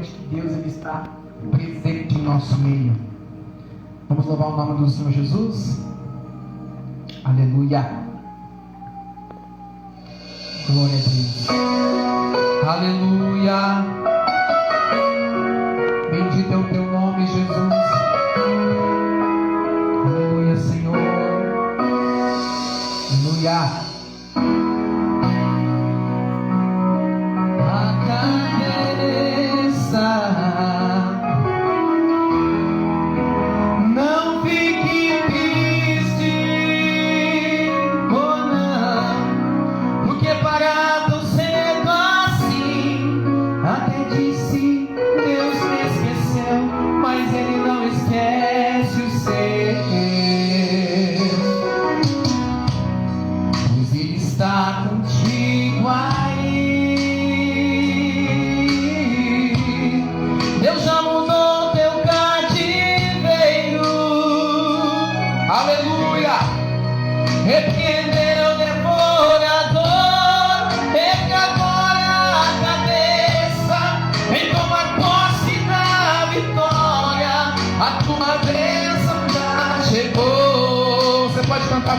noite que Deus ele está presente em nosso meio. Vamos louvar o nome do Senhor Jesus. Aleluia. Glória a Deus. Aleluia. Bendito é o teu nome, Jesus. Aleluia, Senhor. Aleluia.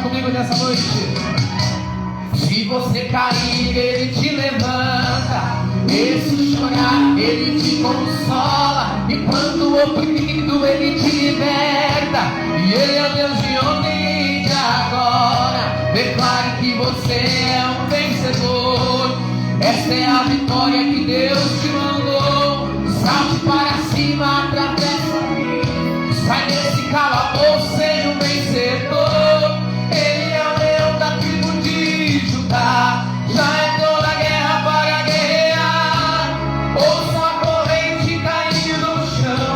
Comigo nessa noite. Se você cair, Ele te levanta. E se chorar, Ele te consola. E quando oprimido, Ele te liberta. E Ele é Deus de ontem e de agora. Declare que você é um vencedor. Essa é a vitória que Deus te mandou. Salte para cima, atravessa. Sai desse calabouço, seja um vencedor. Já entrou na guerra para guerrear. Ouça a corrente caindo no chão.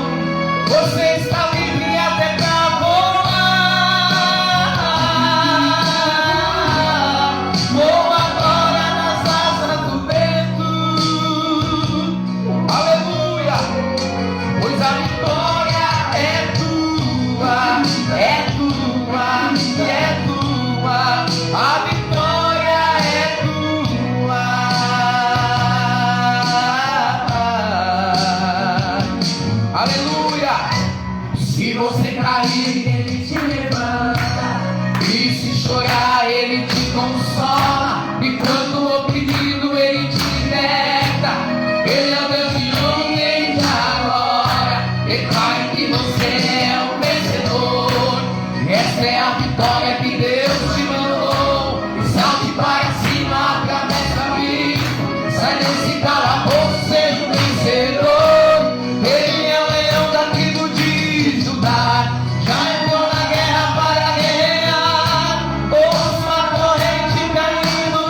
Você está livre até pra voar. Voa agora nas asas do vento. Aleluia. Pois a vitória é tua, é tua, é tua. A vitória Ele te levanta. E se chorar, Ele te consola. E quando oprimido, Ele te liberta. Ele é o Deus de ontem e de agora. Declare que você é um vencedor. Essa é a vitória que Deus te mandou. Salte para cima, atravessa o abismo. Sai desse calabouço, seja um vencedor. Ele é o leão da tribo de Judá. Já entrou na guerra para guerrear. Ouça a corrente caindo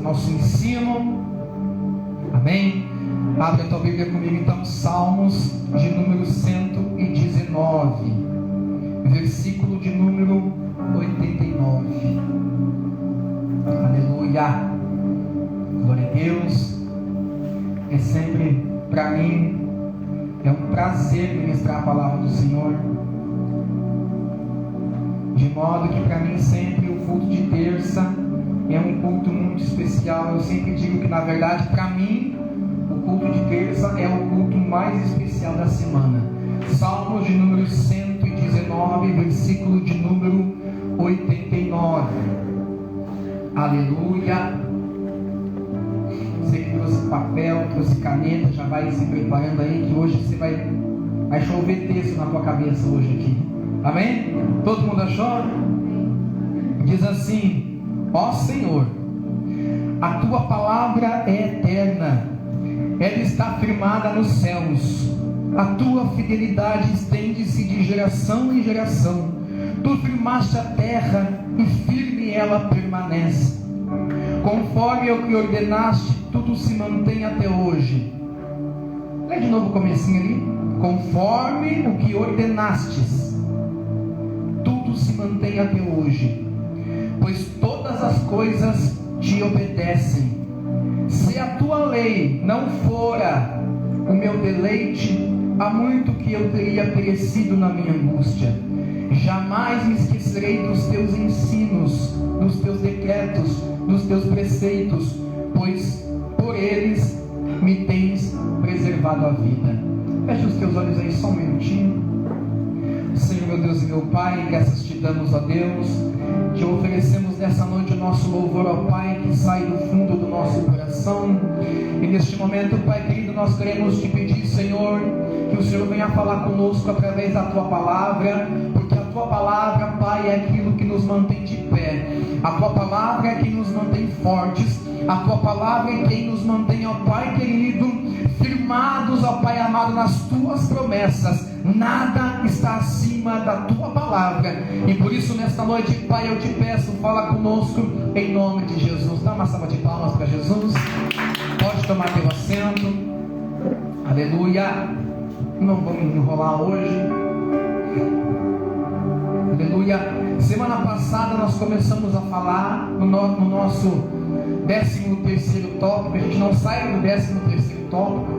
Nosso ensino, amém? Abre a tua Bíblia comigo então, Salmos de número 119, versículo de número 89. Aleluia, glória a Deus. É sempre para mim é um prazer ministrar a palavra do Senhor, de modo que para mim sempre o culto de terça é um culto muito especial. Eu sempre digo que, na verdade, para mim, o culto de terça é o culto mais especial da semana. Salmos de número 119, versículo de número 89. Aleluia. Você que trouxe papel, trouxe caneta, já vai se preparando aí, que hoje você vai chover texto na tua cabeça hoje aqui. Amém? Todo mundo achou? Diz assim: ó Senhor, a tua palavra é eterna, ela está firmada nos céus, a tua fidelidade estende-se de geração em geração. Tu firmaste a terra e firme ela permanece. Conforme o que ordenaste, tudo se mantém até hoje. Lê de novo o comecinho ali. Conforme o que ordenastes, tudo se mantém até hoje. Pois todas as coisas te obedecem. Se a tua lei não fora o meu deleite, há muito que eu teria perecido na minha angústia. Jamais me esquecerei dos teus ensinos, dos teus decretos, dos teus preceitos, pois por eles me tens preservado a vida. Feche os teus olhos aí só um minutinho. Senhor, meu Deus e meu Pai, graças te damos, ó Deus. Te oferecemos nessa noite o nosso louvor, ó Pai, que sai do fundo do nosso coração. E neste momento, Pai querido, nós queremos te pedir, Senhor, que o Senhor venha falar conosco através da tua palavra, porque a tua palavra, Pai, é aquilo que nos mantém de pé. A tua palavra é quem nos mantém fortes. A tua palavra é quem nos mantém, ó Pai querido, firmados, ó Pai amado, nas tuas promessas. Nada está acima da tua palavra. E por isso nesta noite, Pai, eu te peço, fala conosco em nome de Jesus. Dá uma salva de palmas para Jesus. Pode tomar teu assento. Aleluia. Não vamos enrolar hoje. Aleluia. Semana passada nós começamos a falar no nosso 13º tópico. A gente não sai do 13º tópico.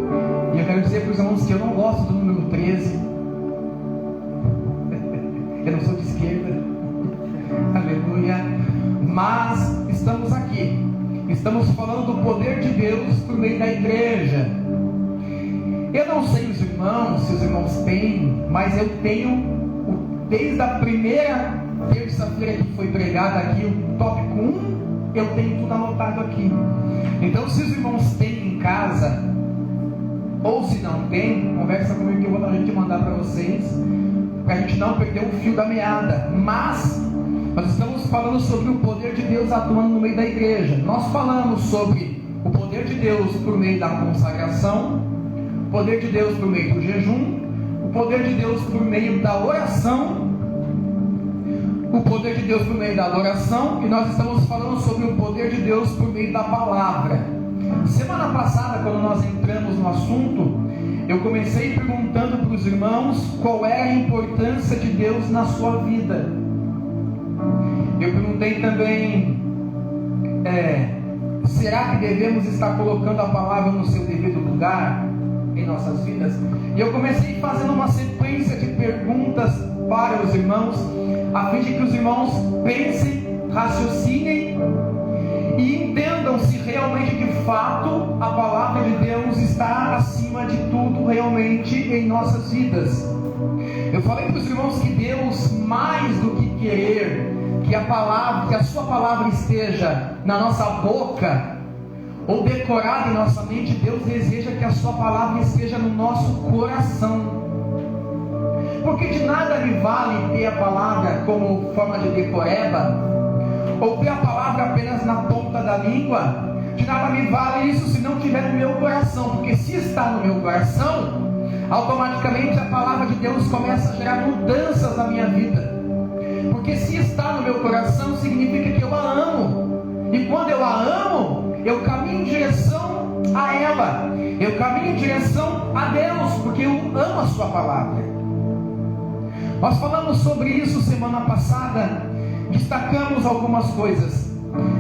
E eu quero dizer para os irmãos que eu não gosto do número 13. Eu não sou de esquerda. Aleluia. Mas estamos aqui. Estamos falando do poder de Deus por meio da igreja. Eu não sei os irmãos irmãos, se os irmãos têm, mas eu tenho, desde a primeira terça-feira que foi pregada aqui, o tópico 1, eu tenho tudo anotado aqui. Então, se os irmãos têm em casa, ou se não tem, conversa comigo que eu vou dar um jeito de mandar para vocês, para a gente não perder o fio da meada. Mas nós estamos falando sobre o poder de Deus atuando no meio da igreja. Nós falamos sobre o poder de Deus por meio da consagração, o poder de Deus por meio do jejum, o poder de Deus por meio da oração, o poder de Deus por meio da adoração, e nós estamos falando sobre o poder de Deus por meio da palavra. Semana passada, quando nós entramos no assunto, eu comecei perguntando para os irmãos qual é a importância de Deus na sua vida. Eu perguntei também, será que devemos estar colocando a palavra no seu devido lugar em nossas vidas? E eu comecei fazendo uma sequência de perguntas para os irmãos, a fim de que os irmãos pensem, raciocinem e entendam se realmente de fato a palavra de Deus está acima de tudo realmente em nossas vidas. Eu falei para os irmãos que Deus, mais do que querer que a sua palavra esteja na nossa boca ou decorada em nossa mente, Deus deseja que a sua palavra esteja no nosso coração. Porque de nada me vale ter a palavra como forma de decoreba, ou ter a palavra apenas na ponta da língua. De nada me vale isso se não estiver no meu coração, porque se está no meu coração, automaticamente a palavra de Deus começa a gerar mudanças na minha vida. Porque se está no meu coração, significa que eu a amo, e quando eu a amo, eu caminho em direção a ela, eu caminho em direção a Deus, porque eu amo a sua palavra. Nós falamos sobre isso semana passada, destacamos algumas coisas,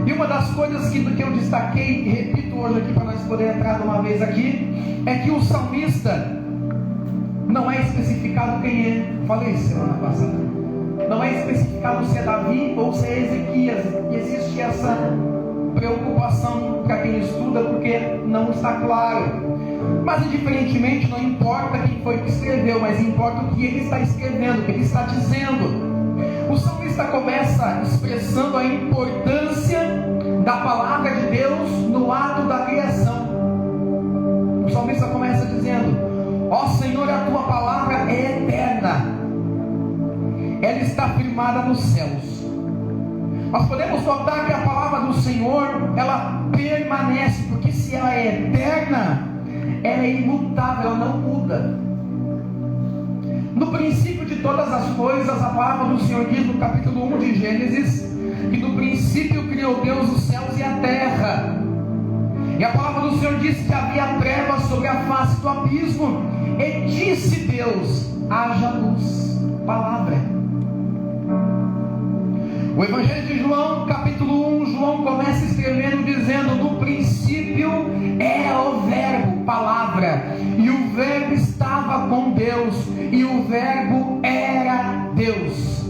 e uma das coisas que eu destaquei, e repito hoje aqui para nós podermos entrar de uma vez aqui, é que o salmista, não é especificado quem é, falei semana passada, não é especificado se é Davi ou se é Ezequias, e existe essa preocupação para quem estuda, porque não está claro. Mas indiferentemente, não importa quem foi que escreveu, mas importa o que ele está escrevendo, o que ele está dizendo. O salmista começa expressando a importância da palavra de Deus no ato da criação. O salmista começa dizendo: ó Senhor, a tua palavra é eterna, ela está firmada nos céus. Nós podemos notar que a palavra do Senhor, ela permanece, porque se ela é eterna, ela é imutável, ela não muda. No princípio de todas as coisas, a palavra do Senhor diz no capítulo 1 de Gênesis, que no princípio criou Deus os céus e a terra. E a palavra do Senhor diz que havia trevas sobre a face do abismo, e disse Deus: haja luz. Palavra. O Evangelho de João, capítulo 1, João começa escrevendo dizendo: no princípio era o verbo, palavra, e o verbo estava com Deus, e o verbo era Deus.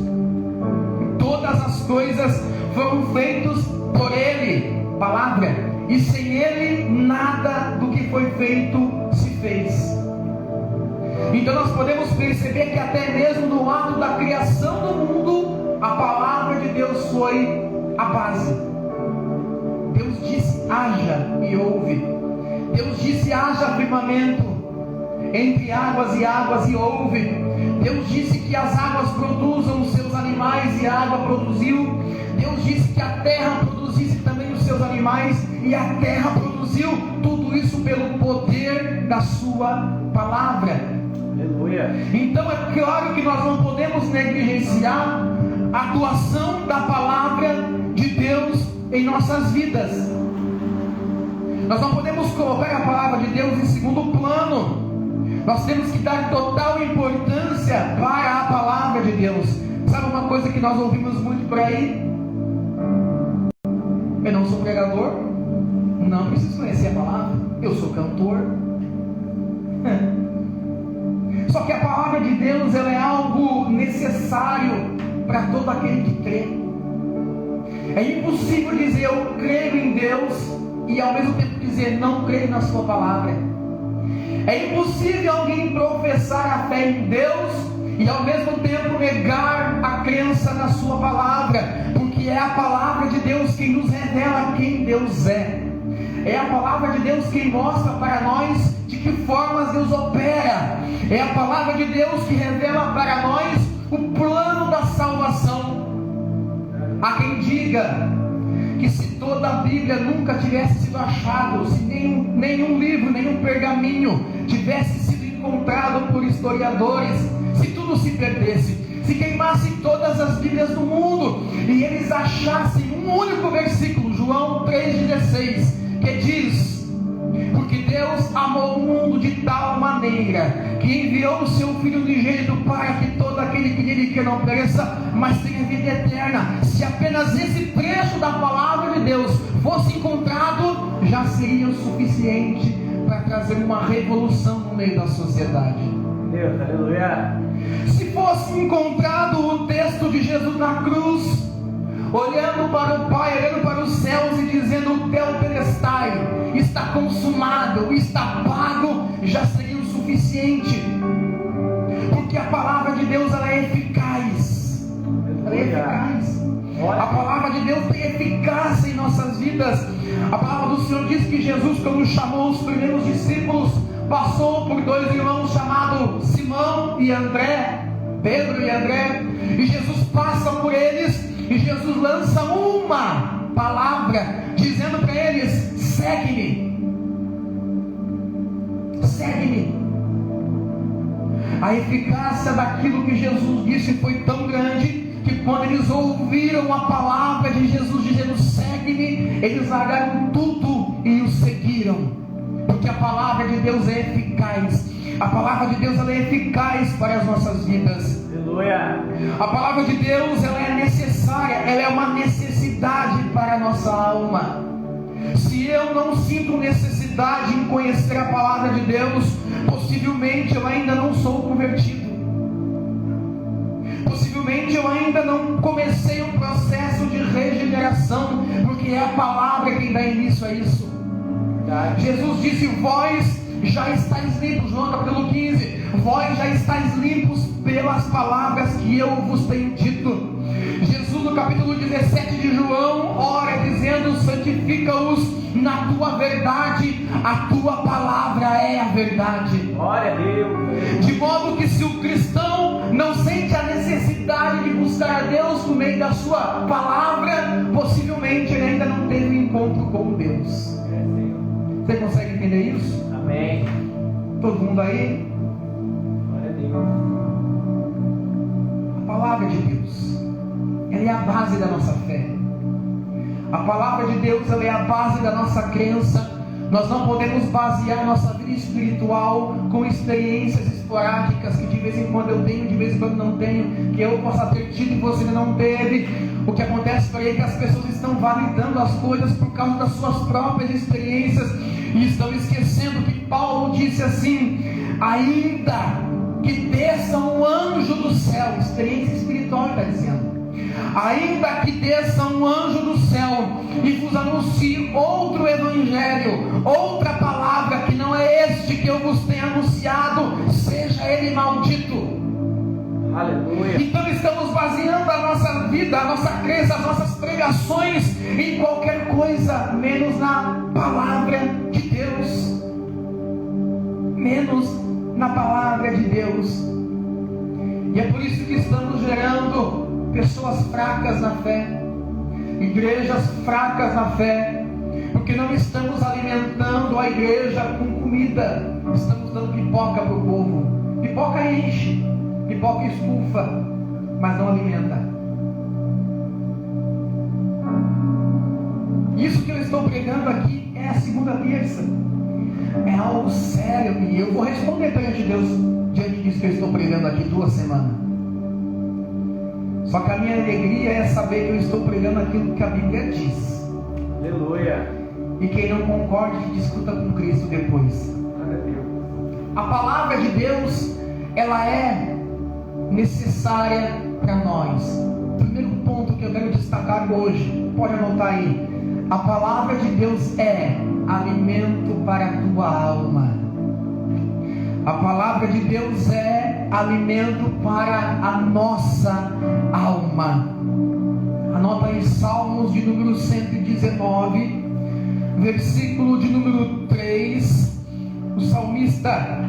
Todas as coisas foram feitas por ele, palavra, e sem ele nada do que foi feito se fez. Então nós podemos perceber que até mesmo no ato da criação do mundo, a palavra de Deus foi a base. Deus disse: haja, e houve. Deus disse: haja firmamento entre águas, e houve. Deus disse que as águas produzam os seus animais, e a água produziu. Deus disse que a terra produzisse também os seus animais, e a terra produziu. Tudo isso pelo poder da sua palavra. Aleluia. Então é claro que nós não podemos negligenciar a atuação da palavra de Deus em nossas vidas. Nós não podemos colocar a palavra de Deus em segundo plano. Nós temos que dar total importância para a palavra de Deus. Sabe uma coisa que nós ouvimos muito por aí? Eu não sou pregador, não preciso conhecer a palavra, eu sou cantor. Só que a palavra de Deus, ela é algo necessário para todo aquele que crê. É impossível dizer eu creio em Deus e ao mesmo tempo dizer não creio na sua palavra. É impossível alguém professar a fé em Deus e ao mesmo tempo negar a crença na sua palavra, porque é a palavra de Deus quem nos revela quem Deus é. É a palavra de Deus quem mostra para nós de que formas Deus opera. É a palavra de Deus que revela para nós o plano da salvação. Há quem diga que se toda a Bíblia nunca tivesse sido achado, se nenhum livro, nenhum pergaminho tivesse sido encontrado por historiadores, se tudo se perdesse, se queimassem todas as Bíblias do mundo e eles achassem um único versículo, João 3,16, que diz: porque Deus amou o mundo de tal maneira que enviou o seu Filho unigênito para que todo aquele que nele crê não pereça, mas tenha vida eterna. Se apenas esse trecho da palavra de Deus fosse encontrado, já seria o suficiente para trazer uma revolução no meio da sociedade. Deus, aleluia. Se fosse encontrado o texto de Jesus na cruz, olhando para o Pai, olhando para os céus e dizendo: o teu telestai está consumado, está pago, já seria o suficiente, porque a palavra de Deus ela é eficaz. Ela é eficaz. A palavra de Deus tem eficácia em nossas vidas. A palavra do Senhor diz que Jesus, quando chamou os primeiros discípulos, passou por dois irmãos chamados Simão e André, Pedro e André, e Jesus passa por eles e Jesus lança uma palavra dizendo para eles: segue-me, segue-me. A eficácia daquilo que Jesus disse foi tão grande que quando eles ouviram a palavra de Jesus dizendo: segue-me, eles largaram tudo e o seguiram, porque a palavra de Deus é eficaz. A palavra de Deus ela é eficaz para as nossas vidas. Aleluia. A palavra de Deus ela é necessária, ela é uma necessidade para a nossa alma. Se eu não sinto necessidade em conhecer a palavra de Deus, possivelmente eu ainda não sou convertido. Possivelmente eu ainda não comecei um processo de regeneração, porque é a palavra quem dá início a isso. Jesus disse: vós já estáis limpos, João capítulo 15, vós já estáis limpos pelas palavras que eu vos tenho dito. Jesus no capítulo 17 de João ora dizendo: santifica-os na tua verdade, a tua palavra é a verdade. Glória a Deus. De modo que se o cristão não sente a necessidade de buscar a Deus no meio da sua palavra, possivelmente ele ainda não teve um encontro com Deus. Você consegue entender isso? Amém. Todo mundo aí? Glória a Deus. A palavra de Deus, ela é a base da nossa fé. A palavra de Deus, ela é a base da nossa crença. Nós não podemos basear nossa vida espiritual com experiências esporádicas que de vez em quando eu tenho, de vez em quando não tenho, que eu possa ter tido e você ainda não teve. O que acontece por aí é que as pessoas estão validando as coisas por causa das suas próprias experiências e estão esquecendo que Paulo disse assim: ainda que desça um anjo do céu, experiência espiritual está dizendo, ainda que desça um anjo do céu e vos anuncie outro evangelho, outra palavra que não é este que eu vos tenho anunciado, seja ele maldito. Aleluia. Então estamos baseando a nossa vida, a nossa crença, as nossas pregações em qualquer coisa menos na palavra de Deus, menos na palavra de Deus. E é por isso que estamos gerando pessoas fracas na fé, igrejas fracas na fé, porque não estamos alimentando a igreja com comida, estamos dando pipoca para o povo. Pipoca enche, pipoca estufa, mas não alimenta. Isso que eu estou pregando aqui é a segunda terça, é algo sério, e eu vou responder perante Deus diante disso que eu estou pregando aqui 2 semanas. Só que a minha alegria é saber que eu estou pregando aquilo que a Bíblia diz. Aleluia. E quem não concorde, discuta com Cristo depois. Glória a Deus. A palavra de Deus, ela é necessária para nós. Primeiro ponto que eu quero destacar hoje, pode anotar aí: a palavra de Deus é alimento para a tua alma. A palavra de Deus é alimento para a nossa alma. Anota aí Salmos de número 119, versículo de número 3. O salmista,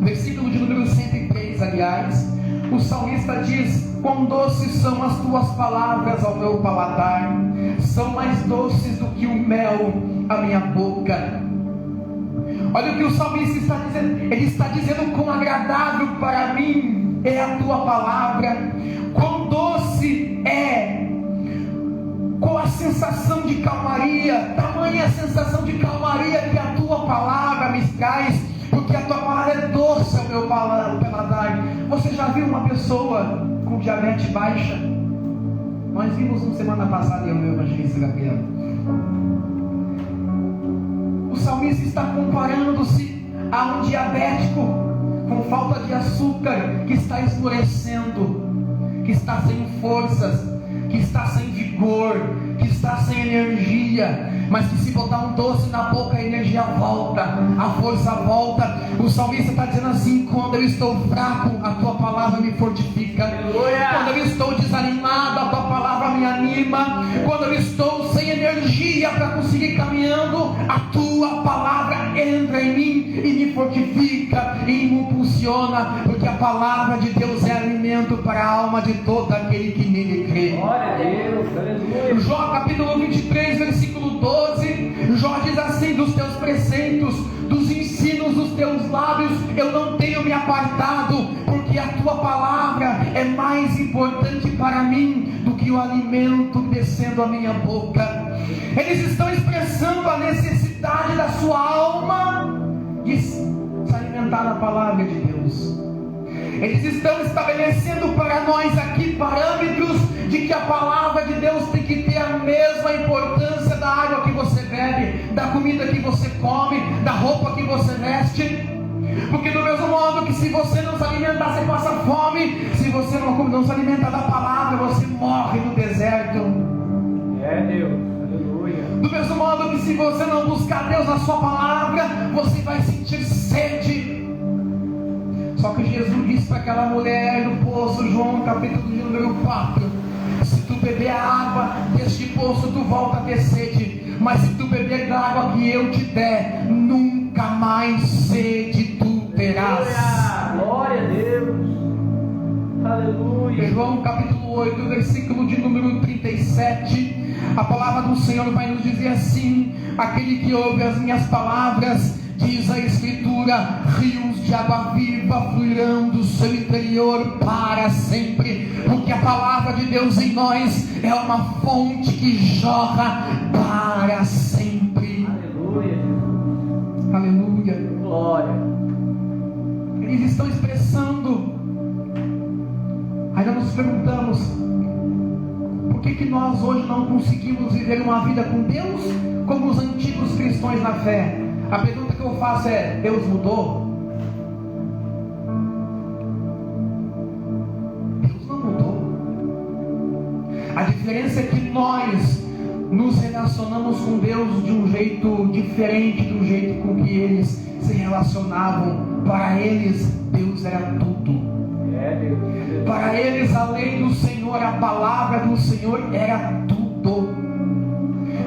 versículo de número 103, aliás, o salmista diz: quão doces são as tuas palavras ao meu paladar, são mais doces do que o mel à minha boca. Olha o que o salmista está dizendo. Ele está dizendo: quão agradável para mim é a tua palavra, quão doce é. Qual a sensação de calmaria, tamanha sensação de calmaria que a tua palavra me traz, porque a tua palavra é doce ao meu paladar. Você já viu uma pessoa com diabetes baixa? Nós vimos na semana passada em o meu evangelista Gabriel. O salmista está comparando-se a um diabético com falta de açúcar, que está esmorecendo, que está sem forças, que está sem vigor, que está sem energia, mas que se botar um doce na boca, a energia volta, a força volta. O salmista está dizendo assim: quando eu estou fraco, a tua palavra me fortifica. Aleluia. Quando eu estou desanimado, a tua palavra me anima. Quando eu estou sem energia para conseguir caminhando, a tua palavra entra em mim e me fortifica e me impulsiona, porque a palavra de Deus é alimento para a alma de todo aquele que nele crê. Glória a Deus, aleluia. Jó capítulo 23, versículo 12, Jó diz assim: dos teus preceitos, dos ensinos dos teus lábios, eu não tenho me apartado, porque a tua palavra é mais importante para mim do que o alimento descendo a minha boca. Eles estão expressando a necessidade da sua alma de se alimentar da palavra de Deus. Eles estão estabelecendo para nós aqui parâmetros de que a palavra de Deus tem que ter a mesma importância da água que você bebe, da comida que você come, da roupa que você veste. Porque do mesmo modo que se você não se alimentar, você passa fome. Se você não se alimentar da palavra, você morre no deserto. É Deus, aleluia. Do mesmo modo que se você não buscar Deus na sua palavra, você vai sentir sede. Só que Jesus disse para aquela mulher no poço, João capítulo de número 4: se tu beber a água deste poço, tu volta a ter sede, mas se tu beber da água que eu te der, nunca mais sede tu terás. Glória a Deus, aleluia. João capítulo 8, versículo de número 37, a palavra do Senhor vai nos dizer assim: aquele que ouve as minhas palavras, diz a Escritura, rios de água viva fluirão do seu interior para sempre. Porque a palavra de Deus em nós é uma fonte que jorra para sempre. Aleluia. Aleluia. Glória. Eles estão expressando. Ainda nos perguntamos: por que nós hoje não conseguimos viver uma vida com Deus como os antigos cristãos na fé? A pergunta que eu faço é: Deus mudou? Deus não mudou. A diferença é que nós nos relacionamos com Deus de um jeito diferente do jeito com que eles se relacionavam. Para eles, Deus era tudo. É Deus. Para eles, a lei do Senhor, a palavra do Senhor era tudo.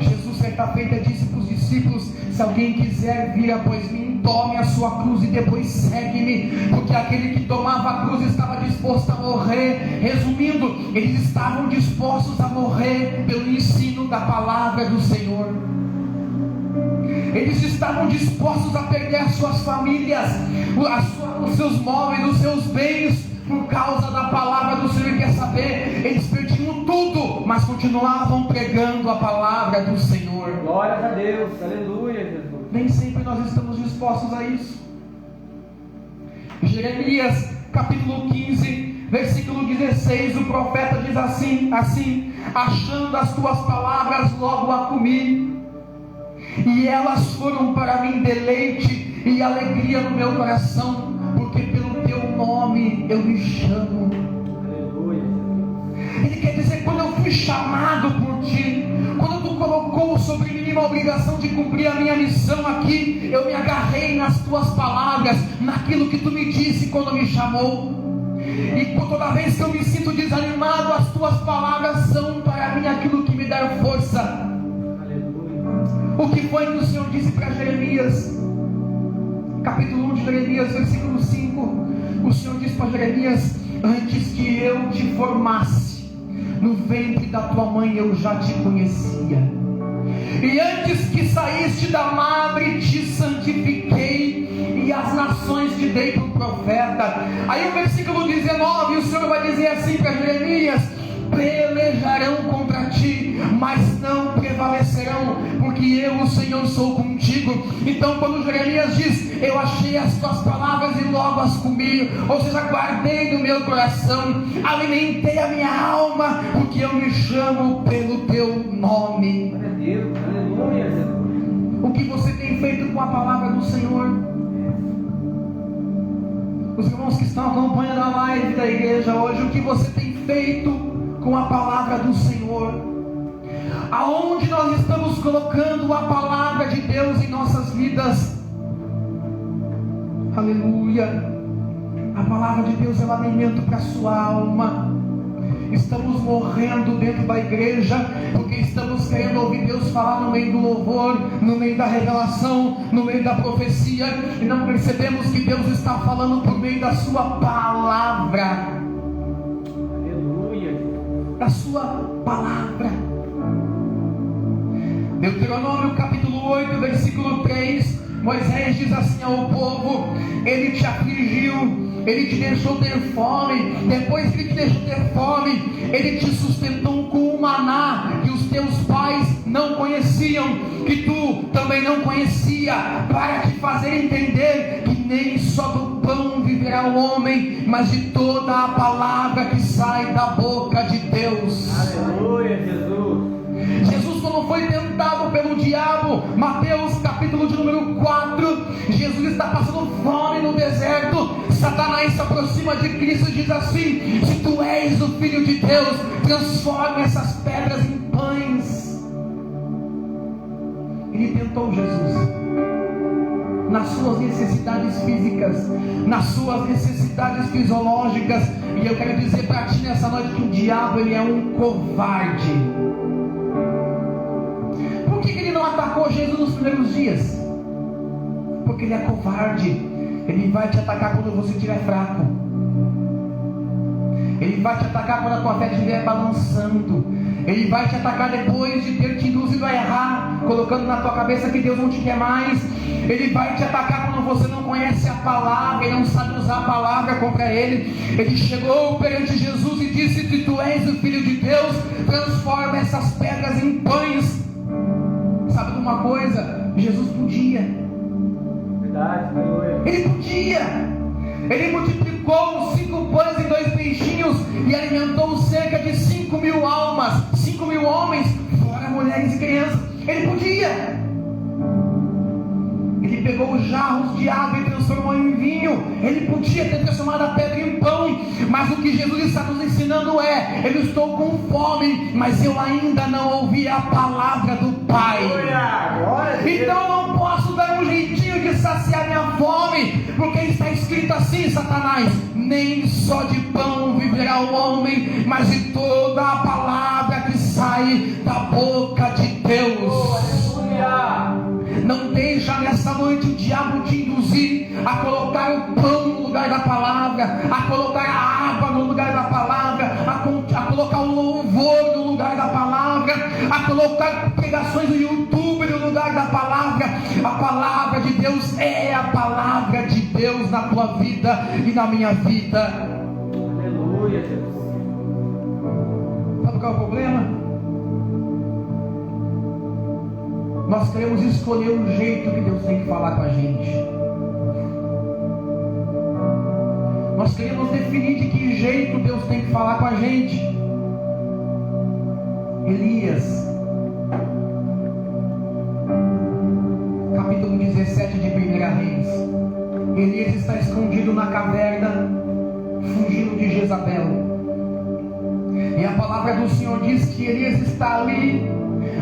Jesus certa feita disse para os discípulos: se alguém quiser vir após mim, tome a sua cruz e depois segue-me. Porque aquele que tomava a cruz estava disposto a morrer. Resumindo, eles estavam dispostos a morrer pelo ensino da palavra do Senhor. Eles estavam dispostos a perder as suas famílias, os seus móveis, os seus bens, por causa da palavra do Senhor. Quer saber? Eles perdiam tudo, mas continuavam pregando a palavra do Senhor. Glória a Deus, aleluia, Jesus. Nem sempre nós estamos dispostos a isso. Jeremias capítulo 15, versículo 16, o profeta diz assim: achando as tuas palavras logo a comi, e elas foram para mim deleite e alegria no meu coração, porque pelo teu nome eu me chamo. Aleluia. Ele quer dizer, quando eu fui chamado por ti, quando tu colocou sobre mim uma obrigação de cumprir a minha missão aqui. Eu me agarrei nas tuas palavras, naquilo que tu me disse quando me chamou. E por toda vez que eu me sinto desanimado, as tuas palavras são para mim aquilo que me dá força. Aleluia. O que foi que o Senhor disse para Jeremias? Capítulo 1 de Jeremias, versículo 5. O Senhor disse para Jeremias: antes que eu te formasse no ventre da tua mãe, eu já te conhecia. E antes que saíste da madre, te santifiquei, e as nações te dei por profeta. Aí o versículo 19, o Senhor vai dizer assim para Jeremias: pelejarão contra ti, mas não prevalecerão, porque eu, o Senhor, sou contigo. Então quando Jeremias diz: eu achei as tuas palavras e logo as comi, ou seja, guardei no meu coração, alimentei a minha alma, porque eu me chamo pelo teu nome. Aleluia, Jesus. O que você tem feito com a palavra do Senhor? Os irmãos que estão acompanhando a live da igreja hoje, o que você tem feito com a palavra do Senhor? Aonde nós estamos colocando a palavra de Deus em nossas vidas? Aleluia. A palavra de Deus é um alimento para a sua alma. Estamos morrendo dentro da igreja porque estamos querendo ouvir Deus falar no meio do louvor, no meio da revelação, no meio da profecia, e não percebemos que Deus está falando por meio da sua palavra. Aleluia. Da sua palavra. Deuteronômio capítulo 8, versículo 3, Moisés diz assim ao povo: ele te afligiu, ele te deixou ter fome, depois que ele te deixou ter fome, ele te sustentou com o maná que os teus pais não conheciam, que tu também não conhecia, para te fazer entender que nem só do pão viverá o homem, mas de toda a palavra que sai da boca de Deus. Aleluia, Jesus. Jesus, quando foi tentado pelo diabo, Mateus capítulo de número 4, Jesus está passando fome no deserto. Satanás se aproxima de Cristo e diz assim: se tu és o Filho de Deus, transforma essas pedras em pães. Ele tentou Jesus nas suas necessidades físicas, nas suas necessidades fisiológicas. E eu quero dizer para ti nessa noite que o diabo, ele é um covarde. Por que ele não atacou Jesus nos primeiros dias? Porque ele é covarde. Ele vai te atacar quando você estiver fraco. Ele vai te atacar quando a tua fé estiver balançando. Ele vai te atacar depois de ter te induzido a errar, colocando na tua cabeça que Deus não te quer mais. Ele vai te atacar quando você não conhece a palavra e não sabe usar a palavra contra ele. Ele chegou perante Jesus e disse: se tu és o Filho de Deus, transforma essas pedras em pães. Sabe de uma coisa? Jesus podia. Verdade, aleluia. Ele podia. Ele multiplicou 5 pães e 2 peixinhos e alimentou cerca de 5.000 almas, 5.000 homens, fora mulheres e crianças. Ele podia. Ele pegou os jarros de água e transformou em vinho. Ele podia ter transformado a pedra em pão. Mas o que Jesus está nos ensinando é: eu estou com fome, mas eu ainda não ouvi a palavra do Pai. Então eu não posso dar um jeitinho de saciar minha fome, porque está escrito assim: Satanás, nem só de pão viverá o homem, mas de toda a palavra que sai da boca de Deus. Não deixa nessa noite o diabo te induzir a colocar o pão no lugar da palavra, a colocar a água no lugar da palavra, a colocar o louvor no lugar da palavra, a colocar pregações no YouTube no lugar da palavra. A palavra de Deus é a palavra de Deus na tua vida e na minha vida. Aleluia, Jesus. Sabe qual é o problema? Nós queremos escolher o jeito que Deus tem que falar com a gente. Nós queremos definir de que jeito Deus tem que falar com a gente. Elias, capítulo 17 de 1 Reis. Elias está escondido na caverna, fugindo de Jezabel. E a palavra do Senhor diz que Elias está ali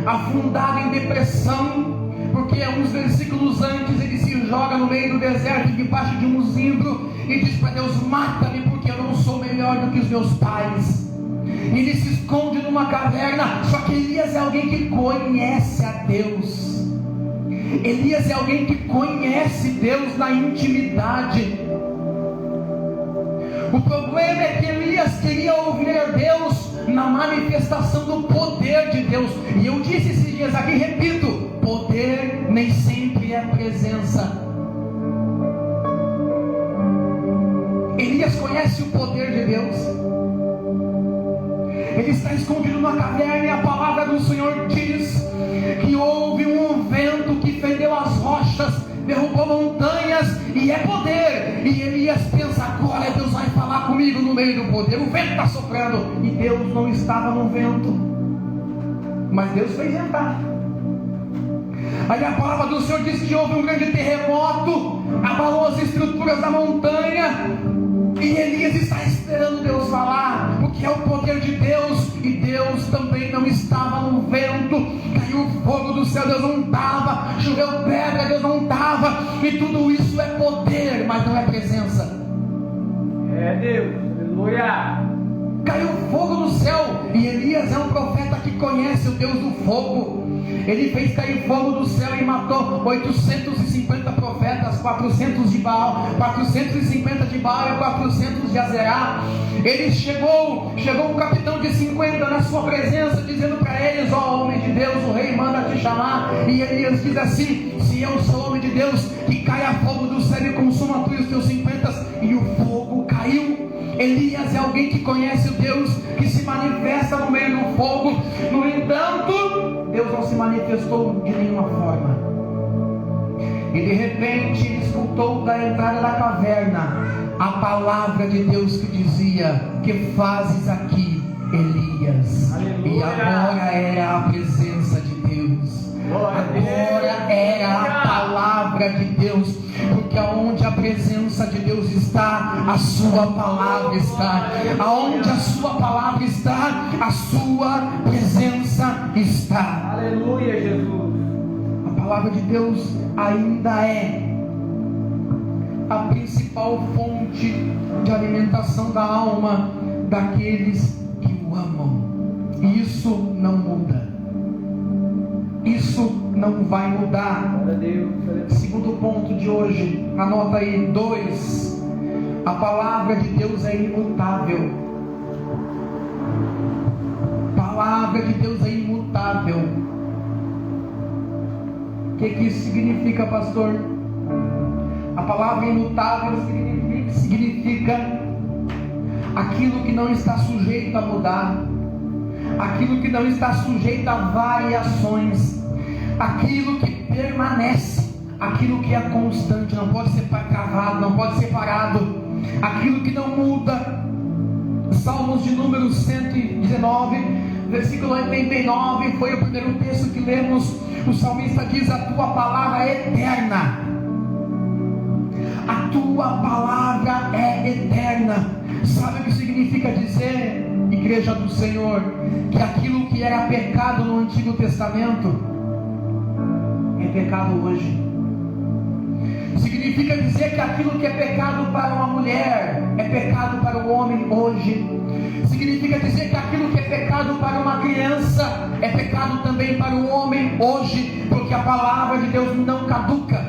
afundado em depressão, porque uns versículos antes ele se joga no meio do deserto, debaixo de um zimbro, e diz para Deus: mata-me, porque eu não sou melhor do que os meus pais. Ele se esconde numa caverna. Só que Elias é alguém que conhece a Deus. Elias é alguém que conhece Deus na intimidade. O problema é que Elias queria ouvir a Deus na manifestação do poder de Deus. E eu disse esses dias aqui, repito: poder nem sempre é presença. Elias conhece o poder de Deus. Ele está escondido numa caverna, e a palavra do Senhor diz que houve um vento que fendeu as rochas, derrubou montanhas, e é poder. E Elias pensa: agora Deus vai falar comigo no meio do poder. O vento está soprando, e Deus não estava no vento, mas Deus fez ventar. Aí a palavra do Senhor diz que houve um grande terremoto, abalou as estruturas da montanha, e Elias está esperando Deus falar, porque é o poder de Deus. E Deus também não estava no vento. Caiu fogo do céu, Deus não estava. Choveu pedra, Deus não estava. E tudo isso é poder, mas não é presença. É Deus, aleluia. Caiu fogo do céu, e Elias é um profeta que conhece o Deus do fogo. Ele fez cair fogo do céu e matou 850 profetas, 400 de Baal, 450 de Baal e 400 de Azerá. Ele chegou um capitão de 50 na sua presença, dizendo para eles: ó homem de Deus, o rei manda te chamar. E Elias diz assim: se eu sou homem de Deus, que caia fogo do céu e consuma tu e os teus 50. E o fogo caiu. Elias é alguém que conhece o Deus, que se manifesta no meio do fogo. No entanto, Deus não se manifestou de nenhuma forma. E de repente ele escutou da entrada da caverna a palavra de Deus que dizia: que fazes aqui, Elias? Aleluia. E agora era a presença de Deus. Agora era a palavra de Deus, porque aonde a presença de Deus está, a sua palavra está. Aonde a sua palavra está, a sua presença está. Aleluia, Jesus. A palavra de Deus ainda é a principal fonte de alimentação da alma daqueles que o amam. E isso não muda. Isso não vai mudar. Segundo ponto de hoje, anota aí: 2. A palavra de Deus é imutável. A palavra de Deus é imutável. O que isso significa, pastor? A palavra imutável significa aquilo que não está sujeito a mudar, aquilo que não está sujeito a variações, aquilo que permanece, aquilo que é constante, não pode ser travado, não pode ser parado, aquilo que não muda. Salmos de número 119, versículo 89, foi o primeiro texto que lemos. O salmista diz: a tua palavra é eterna. A tua palavra é eterna. Sabe o que significa dizer, igreja do Senhor, que aquilo que era pecado no Antigo Testamento é pecado hoje? Significa dizer que aquilo que é pecado para uma mulher é pecado para o homem hoje. Significa dizer que aquilo que é pecado para uma criança é pecado também para o homem hoje, porque a palavra de Deus não caduca,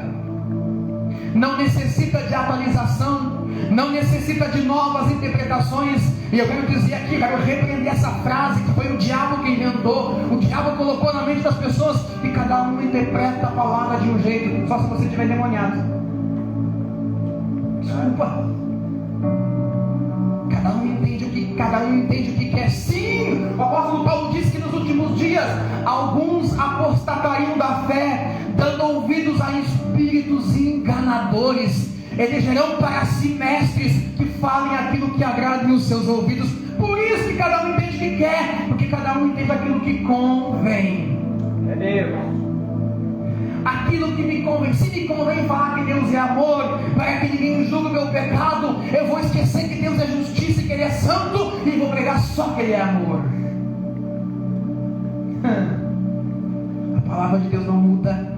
não necessita de atualização, não necessita de novas interpretações. E eu quero dizer aqui, quero repreender essa frase que foi o diabo que inventou. O diabo colocou na mente das pessoas que cada um interpreta a palavra de um jeito, só se você estiver endemoniado. Desculpa. Cada um entende o que quer. Sim, o apóstolo Paulo disse que nos últimos dias alguns apostatariam da fé, dando ouvidos a espíritos enganadores. Elegerão para si mestres que falem aquilo que agrade os seus ouvidos. Por isso que cada um entende o que quer, porque cada um entende aquilo que convém. É Deus. Aquilo que me convém. Se me convém falar que Deus é amor, para que ninguém julgue o meu pecado, eu vou esquecer que Deus é justiça e que Ele é santo, e vou pregar só que Ele é amor. palavra de Deus não muda.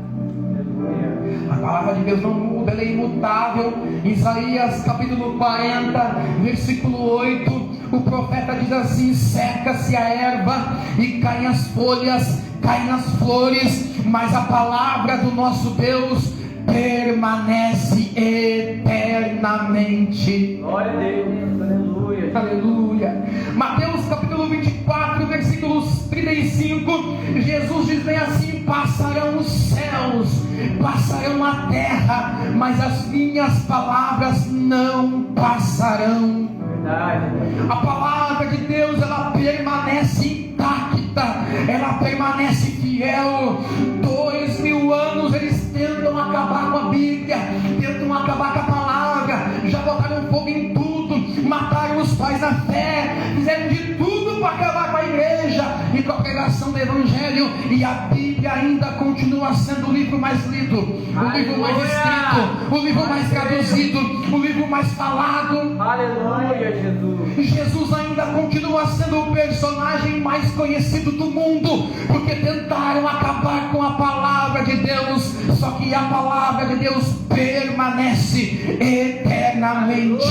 A palavra de Deus não muda, ela é imutável. Isaías capítulo 40, versículo 8, o profeta diz assim: seca-se a erva e caem as folhas, caem as flores, mas a palavra do nosso Deus permanece eternamente. Glória a Deus, aleluia. Aleluia. Mateus capítulo 24, versículos 35, Jesus diz bem assim: passarão os céus, passarão a terra, mas as minhas palavras não passarão. Verdade. A palavra de Deus, ela permanece intacta, ela permanece fiel. 2000 anos eles tentam acabar com a Bíblia, tentam acabar com a palavra, já botaram fogo em tudo, mataram os pais na fé, fizeram de tudo para acabar com a igreja e com a pregação do Evangelho, e a Bíblia ainda continua sendo o livro mais lido, o livro mais escrito, o livro mais traduzido, o livro mais falado. Aleluia, Jesus. Jesus ainda continua sendo o personagem mais conhecido do mundo, porque tentaram acabar com a palavra de Deus, só que a palavra de Deus permanece eternamente.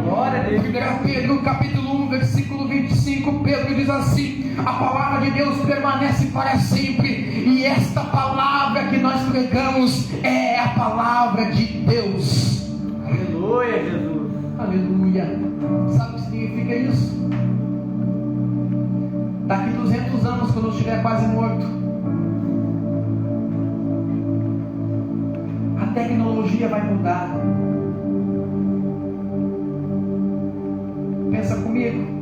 Glória a Deus. 1 Pedro capítulo 1, versículo 25, Pedro diz assim: a palavra de Deus permanece para sempre, e esta palavra que nós pregamos é a palavra de Deus. Aleluia, Jesus. Aleluia. Sabe o que significa isso? Daqui 200 anos, quando eu estiver quase morto, a tecnologia vai mudar. Pensa comigo.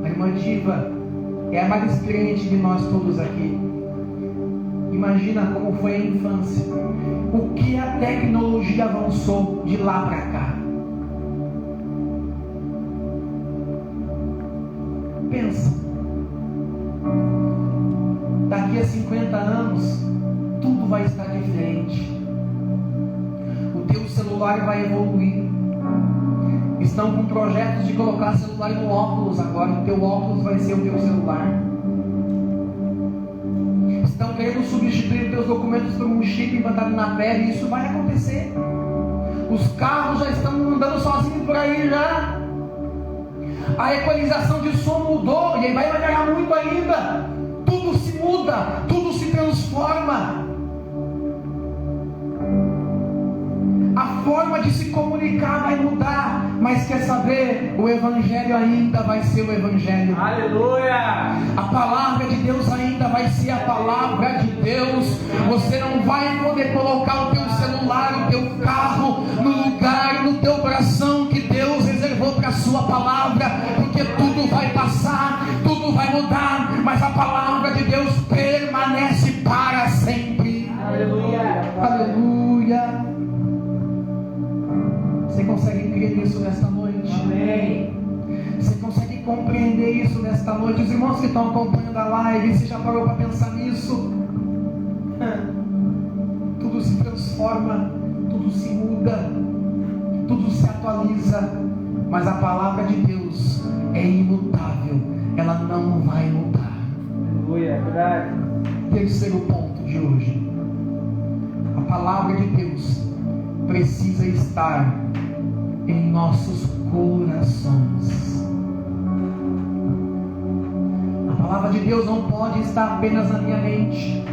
A irmã Diva é a mais experiente de nós todos aqui. Imagina como foi a infância, o que a tecnologia avançou de lá para cá. Pensa, daqui a 50 anos tudo vai estar diferente. O teu celular vai evoluir. Estão com projetos de colocar celular no óculos agora. O teu óculos vai ser o teu celular. Estão querendo substituir os teus documentos por um chip implantado na pele, e isso vai acontecer. Os carros já estão andando sozinhos por aí já. A equalização de som mudou, e aí vai melhorar muito ainda. Tudo se muda, tudo se transforma. A forma de se comunicar vai mudar, mas quer saber? O Evangelho ainda vai ser o Evangelho. Aleluia. A palavra de Deus ainda vai ser a palavra de Deus. Você não vai poder colocar o teu celular, o teu carro no lugar, no teu coração que Deus reservou para a sua palavra, porque tudo vai passar, tudo vai mudar, mas a palavra de Deus permanece para sempre. Aleluia. Aleluia. Você consegue crer nisso nesta noite? Amém. Você consegue compreender isso nesta noite? Os irmãos que estão acompanhando a live, você já parou para pensar nisso? Tudo se transforma, tudo se muda, tudo se atualiza, mas a palavra de Deus é imutável, ela não vai mudar. Aleluia, é verdade. Terceiro ponto de hoje: a palavra de Deus precisa estar em nossos corações. A palavra de Deus não pode estar apenas na minha mente.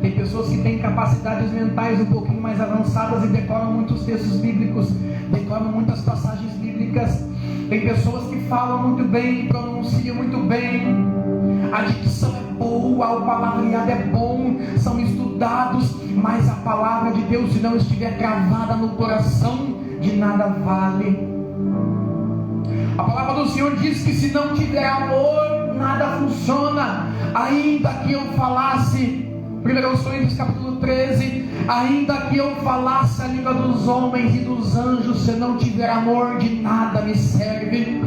Tem pessoas que têm capacidades mentais um pouquinho mais avançadas e decoram muitos textos bíblicos, decoram muitas passagens bíblicas. Tem pessoas que falam muito bem, pronunciam muito bem, a dicção é boa, o palavreado é bom, são estudados, mas a palavra de Deus, se não estiver gravada no coração, de nada vale. A palavra do Senhor diz que se não tiver amor, nada funciona. Ainda que eu falasse, 1 Coríntios capítulo 13, ainda que eu falasse a língua dos homens e dos anjos, se não tiver amor, de nada me serve.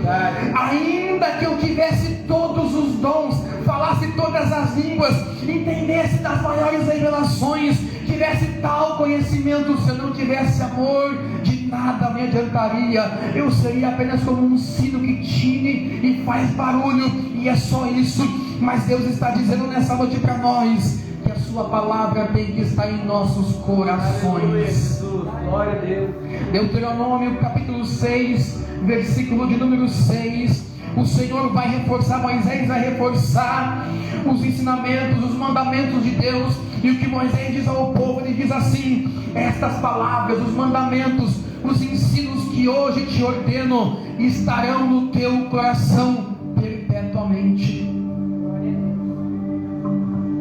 Ainda que eu tivesse todos os dons, falasse todas as línguas, entendesse das maiores revelações, tivesse tal conhecimento, se eu não tivesse amor, de nada me adiantaria, eu seria apenas como um sino que tine e faz barulho, e é só isso. Mas Deus está dizendo nessa noite para nós que a sua palavra tem que estar em nossos corações. Glória a Deus. Deuteronômio capítulo 6, versículo de número 6. O Senhor vai reforçar, Moisés vai reforçar os ensinamentos, os mandamentos de Deus. E o que Moisés diz ao povo, ele diz assim: estas palavras, os mandamentos, os ensinos que hoje te ordeno estarão no teu coração perpetuamente.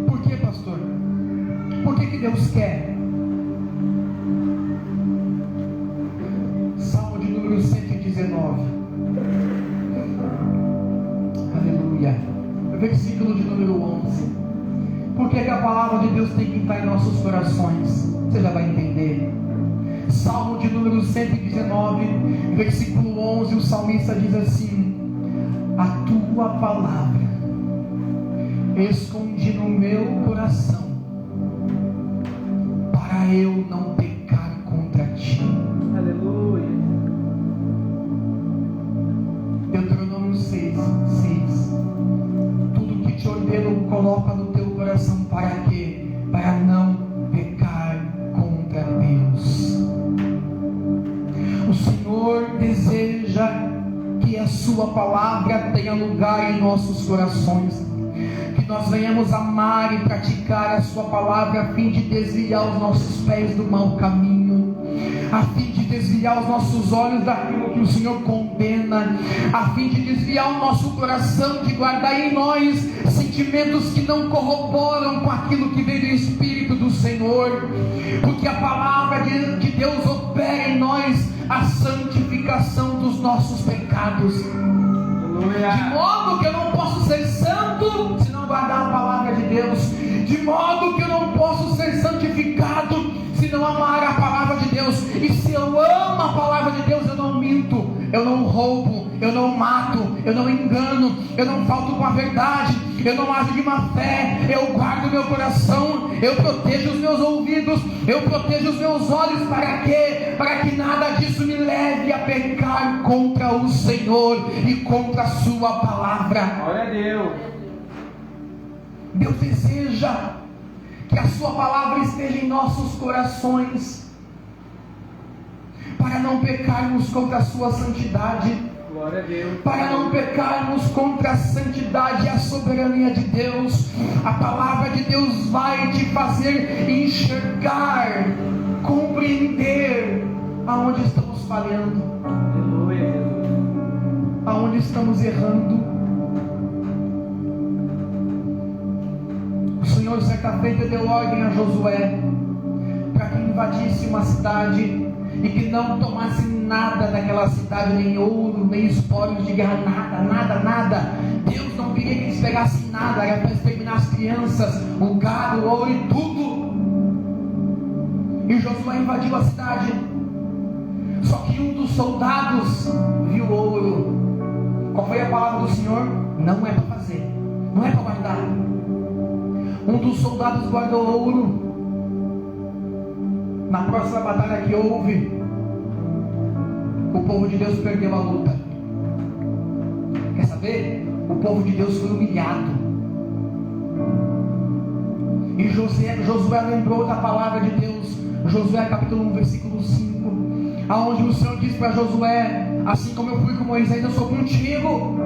Por que, pastor? Por que Deus quer? Salmo de número 119. Aleluia. Versículo de número 11. Por que a palavra de Deus tem que estar em nossos corações? Você já vai entender. Salmo de número 119, versículo 11. O salmista diz assim: a tua palavra escondi no meu coração, para eu não pecar contra ti. Aleluia. Deuteronômio 6. Tudo que te ordeno, coloca no teu coração. Para quê? Para não pecar contra Deus. O Senhor deseja que a sua palavra tenha lugar em nossos corações, que nós venhamos amar e praticar a sua palavra, a fim de desviar os nossos pés do mau caminho, a fim de desviar os nossos olhos daquilo que o Senhor condena, a fim de desviar o nosso coração, de guardar em nós sentimentos que não corroboram com aquilo que vem do Espírito do Senhor, porque a palavra de Deus opera em nós a santificação dos nossos pecados. De modo que eu não posso ser santo se não guardar a palavra de Deus. De modo que eu não posso ser santificado se não amar a palavra de Deus. E se eu amo a palavra de Deus, eu não minto, eu não roubo, eu não mato, eu não engano, eu não falto com a verdade, eu não ajo de má fé, eu guardo meu coração, eu protejo os meus ouvidos, eu protejo os meus olhos. Para quê? Para que nada disso me leve a pecar contra o Senhor e contra a sua palavra. Glória a Deus. Deus deseja que a sua palavra esteja em nossos corações, para não pecarmos contra a sua santidade, Glória a Deus. para não pecarmos contra a santidade e a soberania de Deus. A palavra de Deus vai te fazer enxergar, compreender aonde estamos falhando, Aleluia, Jesus. aonde estamos errando. O Senhor certa feita deu ordem a Josué para que invadisse uma cidade e que não tomasse nada daquela cidade, nem ouro, nem espólios de guerra, nada. Deus não queria que eles pegassem nada, era para exterminar as crianças, o gado, o ouro e tudo. E Josué invadiu a cidade. Só que um dos soldados viu o ouro. Qual foi a palavra do Senhor? Não é para fazer, não é para guardar. Um dos soldados guardou ouro. Na próxima batalha que houve, o povo de Deus perdeu a luta. Quer saber? O povo de Deus foi humilhado. E Josué lembrou da palavra de Deus. Josué capítulo 1, versículo 5, aonde o Senhor diz para Josué: assim como eu fui com Moisés, eu sou contigo.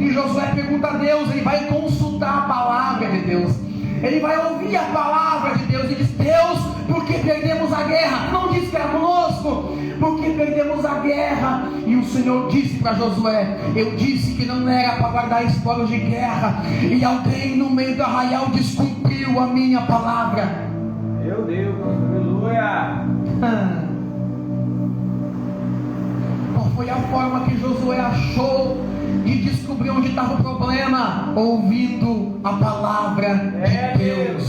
E Josué pergunta a Deus, ele vai consultar a palavra de Deus, ele vai ouvir a palavra de Deus e diz: Deus, por que perdemos a guerra? Não diz que era conosco, porque perdemos a guerra. E o Senhor disse para Josué: eu disse que não era para guardar espólios de guerra, e alguém no meio do arraial descumpriu a minha palavra. Meu Deus, aleluia. Qual foi a forma que Josué achou de descobrir onde estava o problema? Ouvindo a palavra de Deus,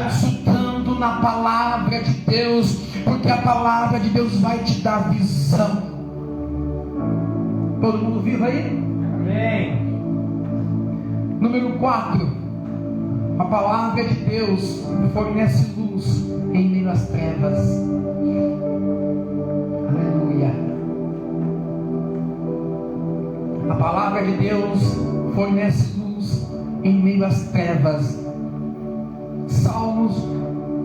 consultando na palavra de Deus, porque a palavra de Deus vai te dar visão. Todo mundo vivo aí? Amém. Número 4, a palavra de Deus fornece luz em meio às trevas. Aleluia. A palavra de Deus fornece luz em meio às trevas. Salmos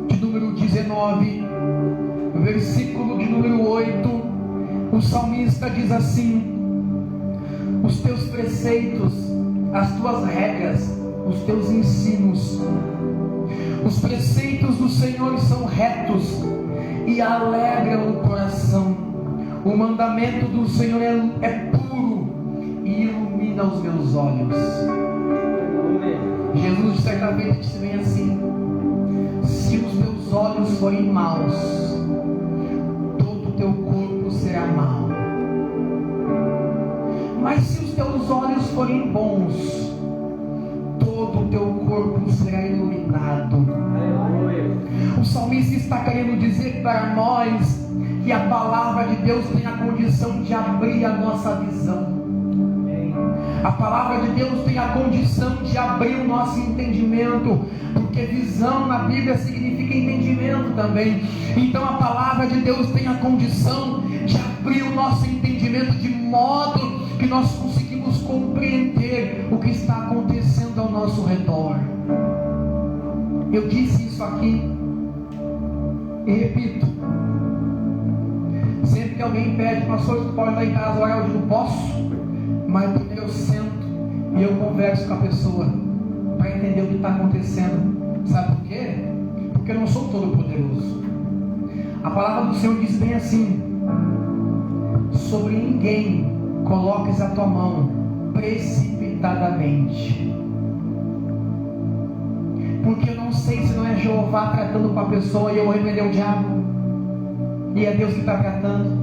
de número 19, versículo de número 8, o salmista diz assim: os teus preceitos, as tuas regras, os teus ensinos, os preceitos do Senhor são retos e alegram o coração. O mandamento do Senhor é puro e ilumina os meus olhos. Jesus certa vez disse bem assim: se os teus olhos forem maus, todo o teu corpo será mau. Mas se os teus olhos forem bons, todo o teu corpo será iluminado. O salmista está querendo dizer para nós que a palavra de Deus tem a condição de abrir a nossa visão. A palavra de Deus tem a condição de abrir o nosso entendimento, porque visão na Bíblia significa entendimento também. Então a palavra de Deus tem a condição de abrir o nosso entendimento de modo que nós conseguimos compreender o que está acontecendo ao nosso redor. Eu disse isso aqui e repito. Sempre que alguém pede, pastor, você pode ir lá em casa orar? Eu digo, posso, mas primeiro eu sento e eu converso com a pessoa para entender o que está acontecendo. Sabe por quê? Porque eu não sou todo poderoso. A palavra do Senhor diz bem assim: sobre ninguém coloques a tua mão precipitadamente, porque eu não sei se não é Jeová tratando com a pessoa e eu vou repreender o diabo, e é Deus que está tratando.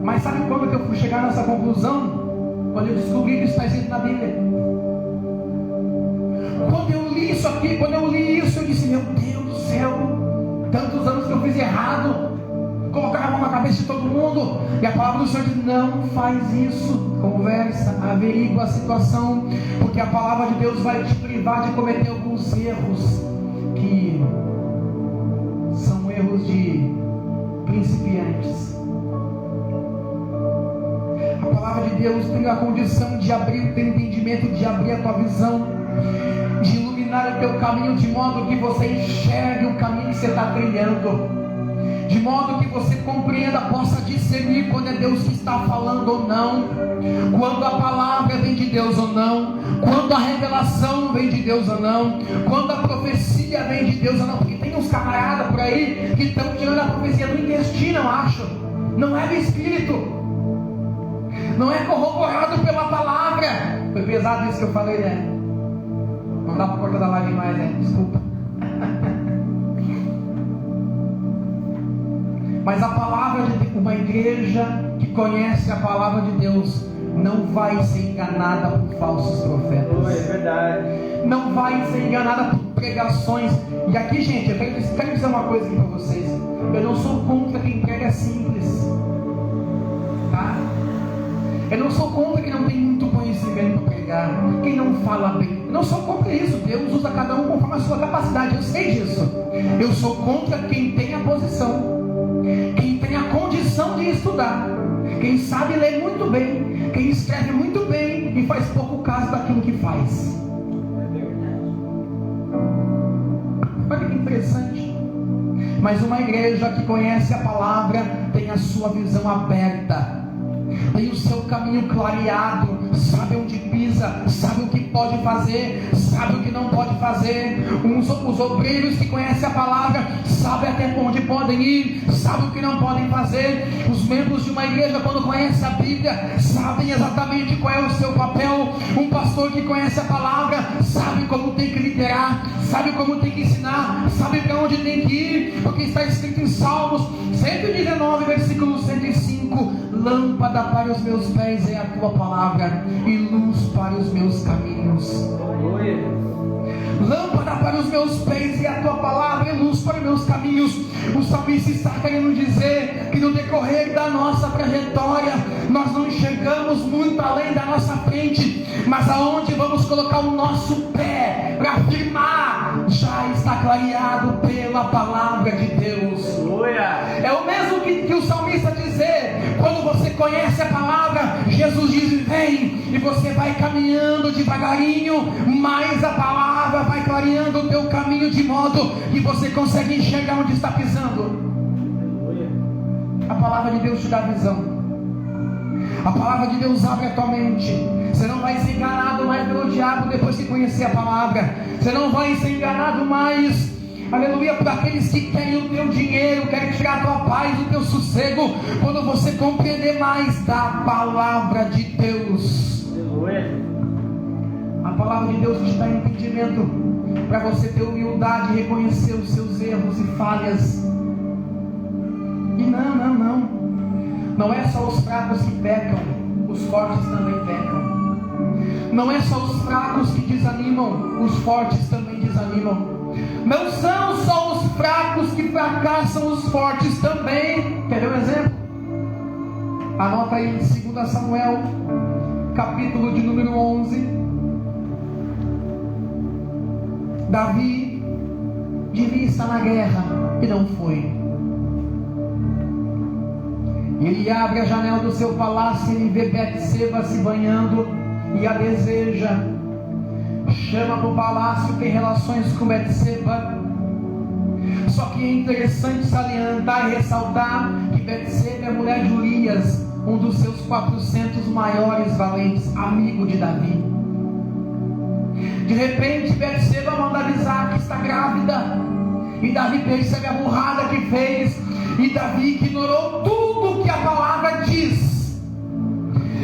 Mas sabe quando que eu fui chegar nessa conclusão? Quando eu descobri que isso está escrito na Bíblia. Quando eu li isso aqui, quando eu li isso, eu disse: meu Deus do céu, tantos anos que eu fiz errado, colocar a mão na cabeça de todo mundo. E a palavra do Senhor diz: não faz isso. Conversa, averigua a situação, porque a palavra de Deus vai te privar de cometer alguns erros que são erros de principiantes. A palavra de Deus tem a condição de abrir o teu entendimento, de abrir a tua visão, de iluminar o teu caminho, de modo que você enxergue o caminho que você está trilhando, de modo que você compreenda, possa discernir quando é Deus que está falando ou não, quando a palavra vem de Deus ou não, quando a revelação vem de Deus ou não, quando a profecia vem de Deus ou não. Porque tem uns camaradas por aí que estão tirando a profecia do intestino, eu acho. Não é do Espírito, não é corroborado pela palavra. Foi pesado isso que eu falei, né? Não dá para cortar da live mais, né? Desculpa. Mas a palavra de uma igreja que conhece a palavra de Deus não vai ser enganada por falsos profetas. É verdade. Não vai ser enganada por pregações. E aqui, gente, eu quero dizer uma coisa aqui para vocês. Eu não sou contra quem prega simples, tá? Eu não sou contra quem não tem muito conhecimento para pregar, quem não fala bem. Eu não sou contra isso. Deus usa cada um conforme a sua capacidade, eu sei disso. Eu sou contra quem tem a posição, quem tem a condição de estudar, quem sabe ler muito bem, quem escreve muito bem e faz pouco caso daquilo que faz. Olha que interessante. Mas uma igreja que conhece a palavra tem a sua visão aberta, tem o seu caminho clareado, sabe onde pisa, sabe o que pode fazer, sabe o que não pode fazer. Os obreiros que conhecem a palavra sabem até onde podem ir, sabem o que não podem fazer. Os membros de uma igreja, quando conhecem a Bíblia, sabem exatamente qual é o seu papel. Um pastor que conhece a palavra sabe como tem que liderar, sabe como tem que ensinar, sabe para onde tem que ir, porque está escrito em Salmos 119, versículo 105: lâmpada para os meus pés é a tua palavra e luz para os meus caminhos. lâmpada para os meus pés e a tua palavra é luz para meus caminhos. O salmista está querendo dizer que no decorrer da nossa trajetória nós não enxergamos muito além da nossa frente, mas aonde vamos colocar o nosso pé para firmar já está clareado pela palavra de Deus. É o mesmo que o salmista dizer, quando você conhece a palavra, Jesus diz vem, e você vai caminhando devagarinho, mas a palavra vai clareando o teu caminho de modo que você consegue enxergar onde está pisando. A palavra de Deus te dá visão. A palavra de Deus abre a tua mente. Você não vai ser enganado mais pelo diabo depois que conhecer a palavra. Você não vai ser enganado mais, aleluia, por aqueles que querem o teu dinheiro, querem tirar a tua paz, o teu sossego, quando você compreender mais da palavra de Deus. A palavra de Deus te dá entendimento para você ter humildade e reconhecer os seus erros e falhas. E não é só os fracos que pecam, os fortes também pecam. Não é só os fracos que desanimam, os fortes também desanimam. Não são só os fracos que fracassam, os fortes também. Quer ver um exemplo? Anota aí em 2 Samuel, capítulo de número 11. Davi devia estar na guerra e não foi. Ele abre a janela do seu palácio e ele vê Betseba se banhando e a deseja. Chama para o palácio, tem relações com Betseba. Só que é interessante salientar e ressaltar que Betseba é mulher de Urias, um dos seus 400 maiores valentes, amigo de Davi. De repente Betseba manda avisar que está grávida, e Davi percebe a burrada que fez, e Davi ignorou tudo que a palavra diz.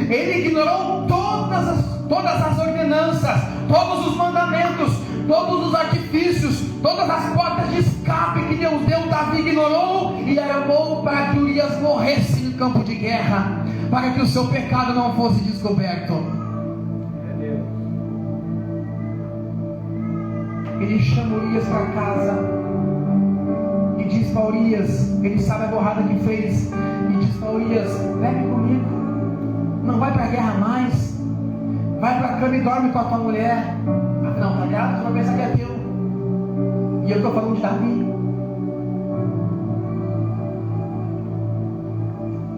Ele ignorou todas as ordenanças, todos os mandamentos, todos os artifícios, todas as portas de escape que Deus deu. Davi ignorou e armou para que Urias morresse no campo de guerra, para que o seu pecado não fosse descoberto. Ele chama Urias para casa e diz para Urias, ele sabe a borrada que fez, e diz para Urias: vem comigo, não vai para a guerra mais, vai para a cama e dorme com a tua mulher. Não, tá ligado? Tu vai pensar que é teu. E eu estou falando de Davi.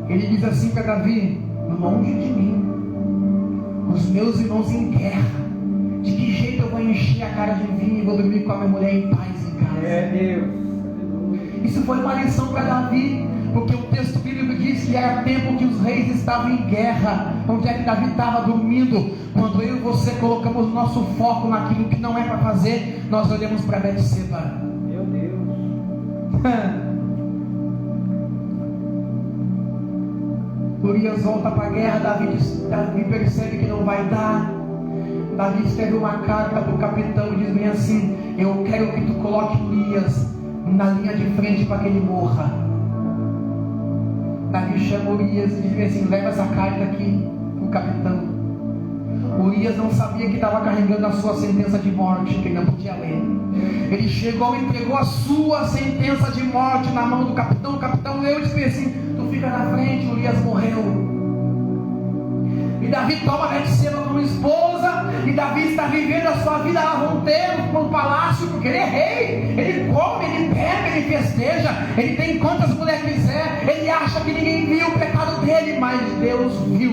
Ele diz assim para Davi: longe de mim os meus irmãos em guerra. De que jeito eu vou encher a cara de vinho e vou dormir com a minha mulher em paz em casa? Deus. Isso foi uma lição para Davi, porque o texto bíblico diz que era tempo que os reis estavam em guerra. Onde é que Davi estava dormindo? Quando eu e você colocamos o nosso foco naquilo que não é para fazer, nós olhamos para Betseba. Meu Deus. Urias volta para a guerra. Davi percebe que não vai dar. Davi escreve uma carta para o capitão e diz bem assim: eu quero que tu coloque Urias na linha de frente para que ele morra. Davi chama Urias e diz assim: leva essa carta aqui para o capitão. Urias não sabia que estava carregando a sua sentença de morte, que ele não podia ler. Ele chegou e entregou a sua sentença de morte na mão do capitão. O capitão leu e disse assim: tu fica na frente, Urias morreu. E Davi toma Betseba como esposa, e Davi está vivendo a sua vida lavonteiro no palácio, porque ele é rei. Ele come, ele bebe, ele festeja, ele tem quantas mulheres quiser. Ele acha que ninguém viu o pecado dele, mas Deus viu.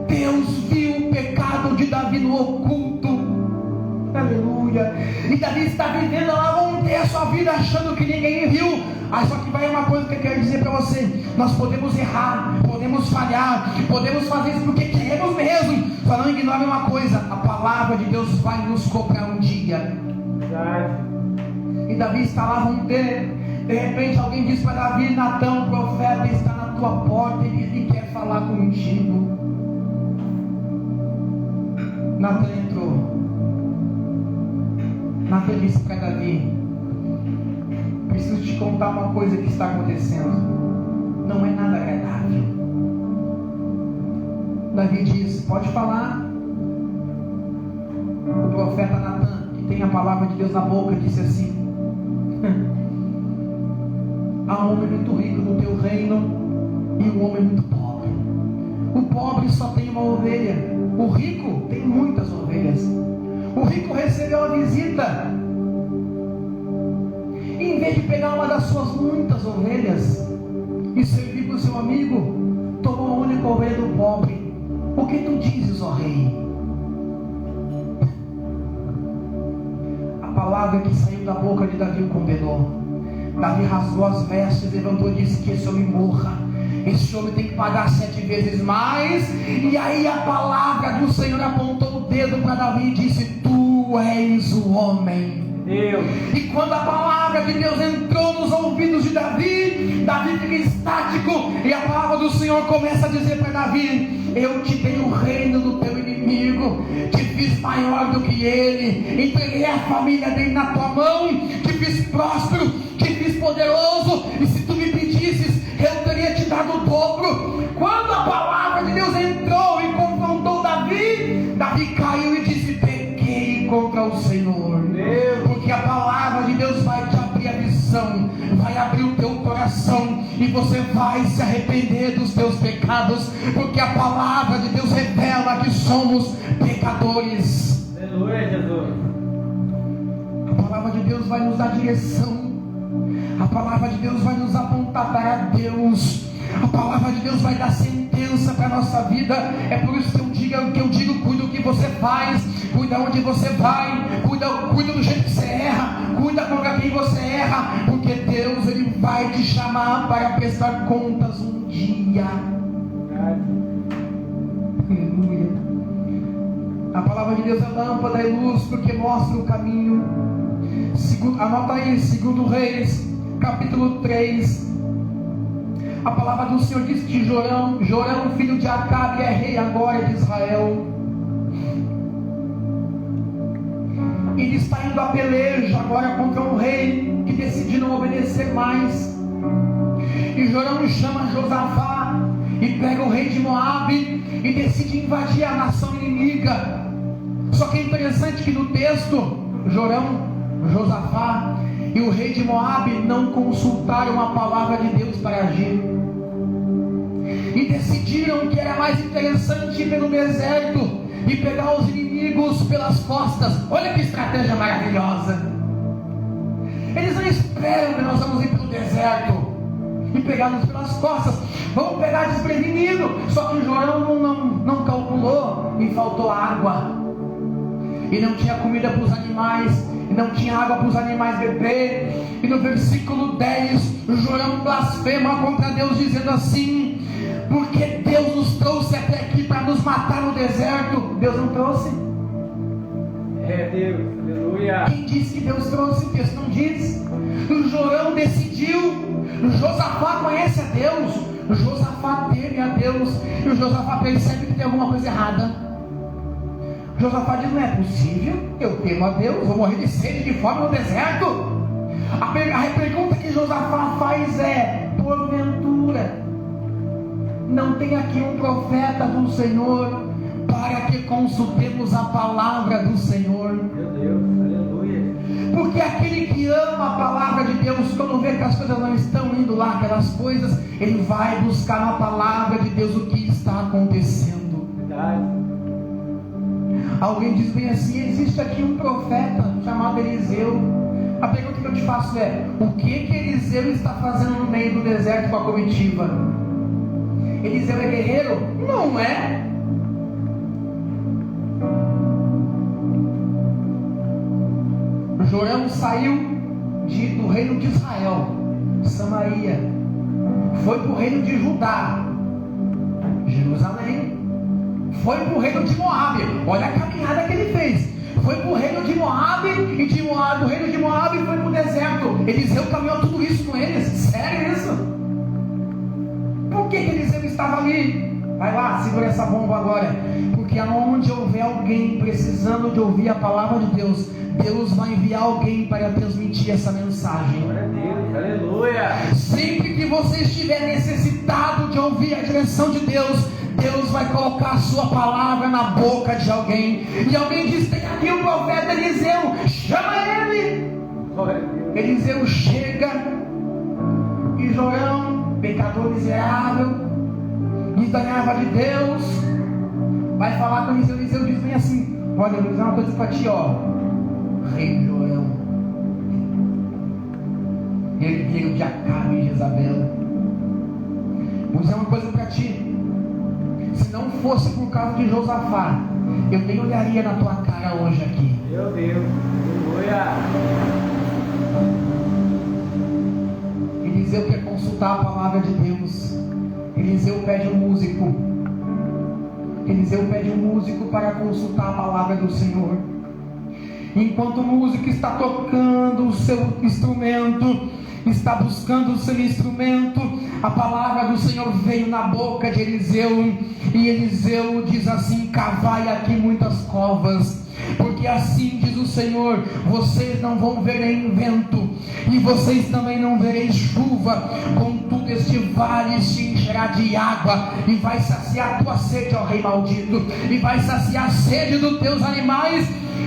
Deus viu o pecado de Davi no oculto. Aleluia. E Davi está vivendo a sua vida achando que ninguém viu. Só que vai uma coisa que eu quero dizer para você: nós podemos errar, podemos falhar, podemos fazer isso porque queremos mesmo. Só não ignore uma coisa: a palavra de Deus vai nos cobrar um dia. E Davi está lá lavonteiro. De repente alguém diz para Davi: Natã, o profeta, está na tua porta e ele quer falar contigo. Natã entrou. Natã disse para Davi: preciso te contar uma coisa que está acontecendo. Não é nada agradável. Davi diz: pode falar. O profeta Natan, que tem a palavra de Deus na boca, disse assim: há um homem muito rico no teu reino e um homem muito pobre. O pobre só tem uma ovelha, o rico tem muitas ovelhas. O rico recebeu a visita, e em vez de pegar uma das suas muitas ovelhas e servir para o seu amigo, tomou a única ovelha do pobre. O que tu dizes, ó rei? A palavra que saiu da boca de Davi o condenou. Davi rasgou as vestes, levantou e disse: que esse homem morra. Esse homem tem que pagar 7 vezes mais. E aí a palavra do Senhor apontou o dedo para Davi e disse: tu és o homem. Deus. E quando a palavra de Deus entrou nos ouvidos de Davi, Davi fica estático, e a palavra do Senhor começa a dizer para Davi: eu te dei o reino do teu inimigo, te fiz maior do que ele, entreguei a família dele na tua mão, te fiz próspero, te fiz poderoso, e se tu me pedisses, eu teria te dado o dobro. Quando a palavra de Deus entrou e confrontou Davi, Davi caiu e disse: pequei contra o Senhor. Porque a palavra de Deus vai te abrir a visão, vai abrir o teu coração, e você vai se arrepender dos teus pecados, porque a palavra de Deus revela que somos pecadores. Aleluia, Jesus. A palavra de Deus vai nos dar direção, a palavra de Deus vai nos apontar para Deus, a palavra de Deus vai dar sentença para a nossa vida. É por isso que eu digo: cuida do que você faz, cuida onde você vai, cuida do jeito que você erra, cuida contra quem você erra, porque Deus, Ele vai te chamar para prestar contas um dia. Aleluia. A palavra de Deus é lâmpada e luz, porque mostra o caminho. Anota aí, 2 Reis, capítulo 3. A palavra do Senhor diz que Jorão, filho de Acabe, é rei agora de Israel. Ele está indo a peleja agora contra um rei que decidiu não obedecer mais. E Jorão chama Josafá e pega o rei de Moabe e decide invadir a nação inimiga. Só que é interessante que no texto, Josafá e o rei de Moabe não consultaram a palavra de Deus para agir, e decidiram que era mais interessante ir pelo deserto e pegar os inimigos pelas costas. Olha que estratégia maravilhosa. Eles não esperam que nós vamos ir pelo deserto e pegá-los pelas costas. Vamos pegar desprevenido. Só que Jorão não calculou, e faltou água, e não tinha comida para os animais, e não tinha água para os animais beber. E no versículo 10, Jorão blasfema contra Deus, dizendo assim: porque Deus nos trouxe até aqui para nos matar no deserto. Deus não trouxe? É Deus, aleluia. Quem disse que Deus trouxe? O texto não diz. Jorão decidiu. Josafá conhece a Deus, Josafá teme a Deus, e o Josafá percebe que tem alguma coisa errada. Josafá diz: não é possível, eu temo a Deus, vou morrer de sede, de fome no deserto. A pergunta que Josafá faz é: porventura não tem aqui um profeta do Senhor para que consultemos a palavra do Senhor? Meu Deus, aleluia. Porque aquele que ama a palavra de Deus, quando vê que as coisas não estão indo lá, aquelas coisas, ele vai buscar na palavra de Deus o que está acontecendo. Verdade. Alguém diz bem assim: existe aqui um profeta chamado Eliseu. A pergunta que eu te faço é: o que Eliseu está fazendo no meio do deserto com a comitiva? Eliseu é guerreiro? Não é. Jorão saiu do reino de Israel, Samaria, foi para o reino de Judá, Jerusalém, foi para o reino de Moabe. Olha a caminhada que ele fez. Foi para o reino de Moabe, e do reino de Moabe foi para o deserto. Eliseu caminhou tudo isso com eles. Sério isso? Por que Eliseu estava ali? Vai lá, segura essa bomba agora. Porque aonde houver alguém precisando de ouvir a palavra de Deus, Deus vai enviar alguém para transmitir essa mensagem. Glória a Deus, aleluia. Sempre que você estiver necessitado de ouvir a direção de Deus, Deus Deus vai colocar a sua palavra na boca de alguém. E alguém diz: tem aqui o profeta Eliseu, chama ele. Eliseu chega, e Jorão, pecador miserável, estranhava de Deus, vai falar com Eliseu. Eliseu diz bem assim: olha, eu vou dizer uma coisa para ti, ó, rei Jorão. Ele veio de Acabe e Jezabel. Vou dizer uma coisa para ti: se não fosse por causa de Josafá, eu nem olharia na tua cara hoje aqui. Meu Deus, aleluia. Eliseu quer consultar a palavra de Deus. Eliseu pede um músico. Eliseu pede um músico para consultar a palavra do Senhor. Enquanto o músico está tocando o seu instrumento, está buscando o seu instrumento, a palavra do Senhor veio na boca de Eliseu. E Eliseu diz assim: cavai aqui muitas covas, porque assim diz o Senhor: vocês não vão ver nem vento, e vocês também não vereis chuva, contudo este vale se encherá de água, e vai saciar a tua sede, ó rei maldito, e vai saciar a sede dos teus animais.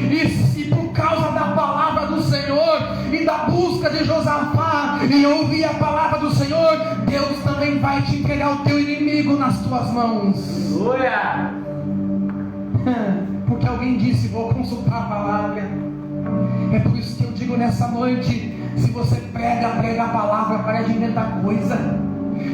E se por causa da palavra do Senhor e da busca de Josafá e ouvir a palavra do Senhor, Deus também vai te entregar o teu inimigo nas tuas mãos. Aleluia. Porque alguém disse: vou consultar a palavra. É por isso que eu digo nessa noite: se você prega a palavra, para de inventar coisa.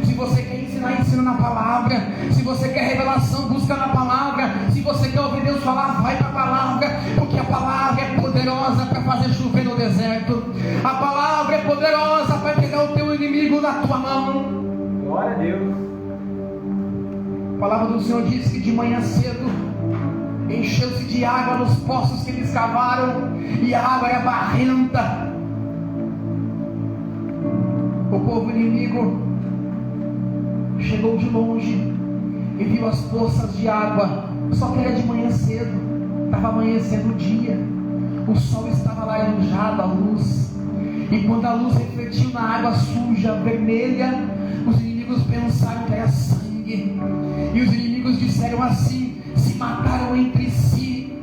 Se você quer ensinar, ensina na palavra. Se você quer revelação, busca na palavra. Se você quer ouvir Deus falar, vai para a palavra, porque a palavra é poderosa para fazer chover no deserto. A palavra é poderosa para pegar o teu inimigo na tua mão. Glória a Deus. A palavra do Senhor diz que de manhã cedo encheu-se de água nos poços que eles cavaram, e a água era barrenta. O povo inimigo chegou de longe e viu as poças de água, só que era de manhã cedo, estava amanhecendo o dia, o sol estava laranjado, a luz, e quando a luz refletiu na água suja, vermelha, os inimigos pensaram que era sangue, e os inimigos disseram assim: se mataram entre si,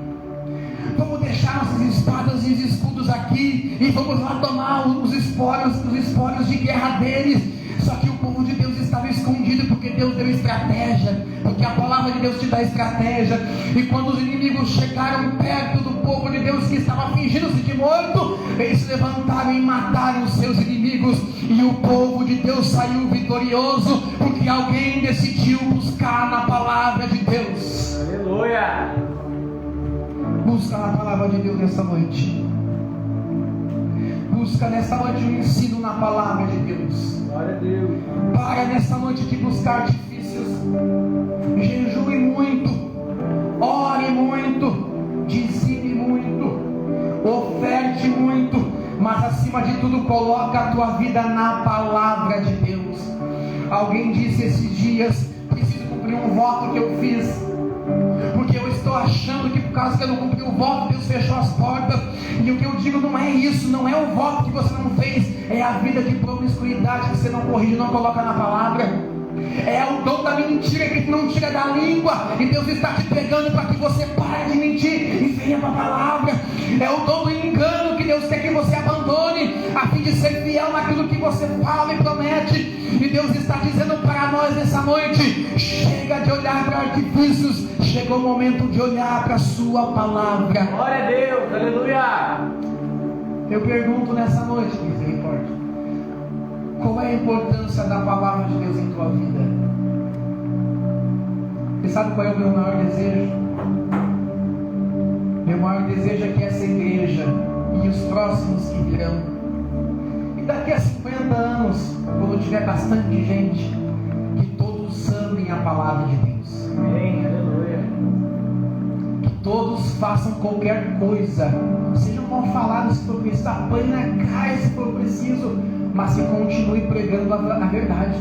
vamos deixar nossas espadas e os escudos aqui, e vamos lá tomar os espólios de guerra deles. Só que o povo de Deus estava escondido, porque Deus deu estratégia, porque a palavra de Deus te dá estratégia. E quando os inimigos chegaram perto do povo de Deus, que estava fingindo-se de morto, eles se levantaram e mataram os seus inimigos, e o povo de Deus saiu vitorioso, porque alguém decidiu buscar na palavra de Deus. Aleluia. Busca na palavra de Deus nessa noite. Busca nessa noite um ensino na palavra de Deus. Glória a Deus. Para nessa noite de buscar artifícios. Jejue muito, ore muito, dizime muito, oferte muito, mas acima de tudo coloca a tua vida na palavra de Deus. Alguém disse esses dias: preciso cumprir um voto que eu fiz, porque eu estou achando que por causa que eu não cumpri o voto, Deus fechou as portas. E o que eu digo não é isso, não é o voto que você não fez, é a vida de promiscuidade que você não corrige, não coloca na palavra. É o dom da mentira que não tira da língua, e Deus está te pegando para que você pare de mentir e venha para a palavra. É o dom do engano que Deus quer que você abandone, a fim de ser fiel naquilo que você fala e promete. E Deus está dizendo para nós nessa noite: chega de olhar para artifícios, chegou o momento de olhar para a sua palavra. Glória a Deus, aleluia. Eu pergunto nessa noite, misericórdia, qual é a importância da palavra de Deus em tua vida? Você sabe qual é o meu maior desejo? Meu maior desejo é que essa igreja e os próximos que virão, e daqui a 50 anos, quando tiver bastante gente, que todos amem a palavra de Deus. Amém, aleluia. Que todos façam qualquer coisa, sejam mal falados se for preciso, apanhe na cara se for preciso, mas que continue pregando a verdade,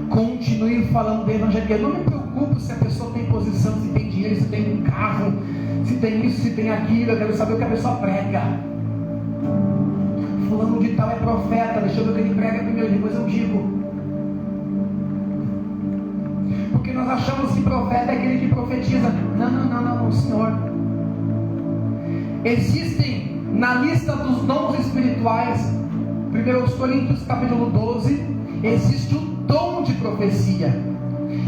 continue falando do evangelho. Eu não me preocupo se a pessoa tem posição, se tem dinheiro, se tem um carro, se tem isso, se tem aquilo. Eu quero saber o que a pessoa prega. Fulano de tal é profeta, deixa eu ver o que ele prega primeiro, depois eu digo. Porque nós achamos que profeta profetiza. Não, Senhor. Existem na lista dos dons espirituais, 1 Coríntios capítulo 12, existe o dom de profecia.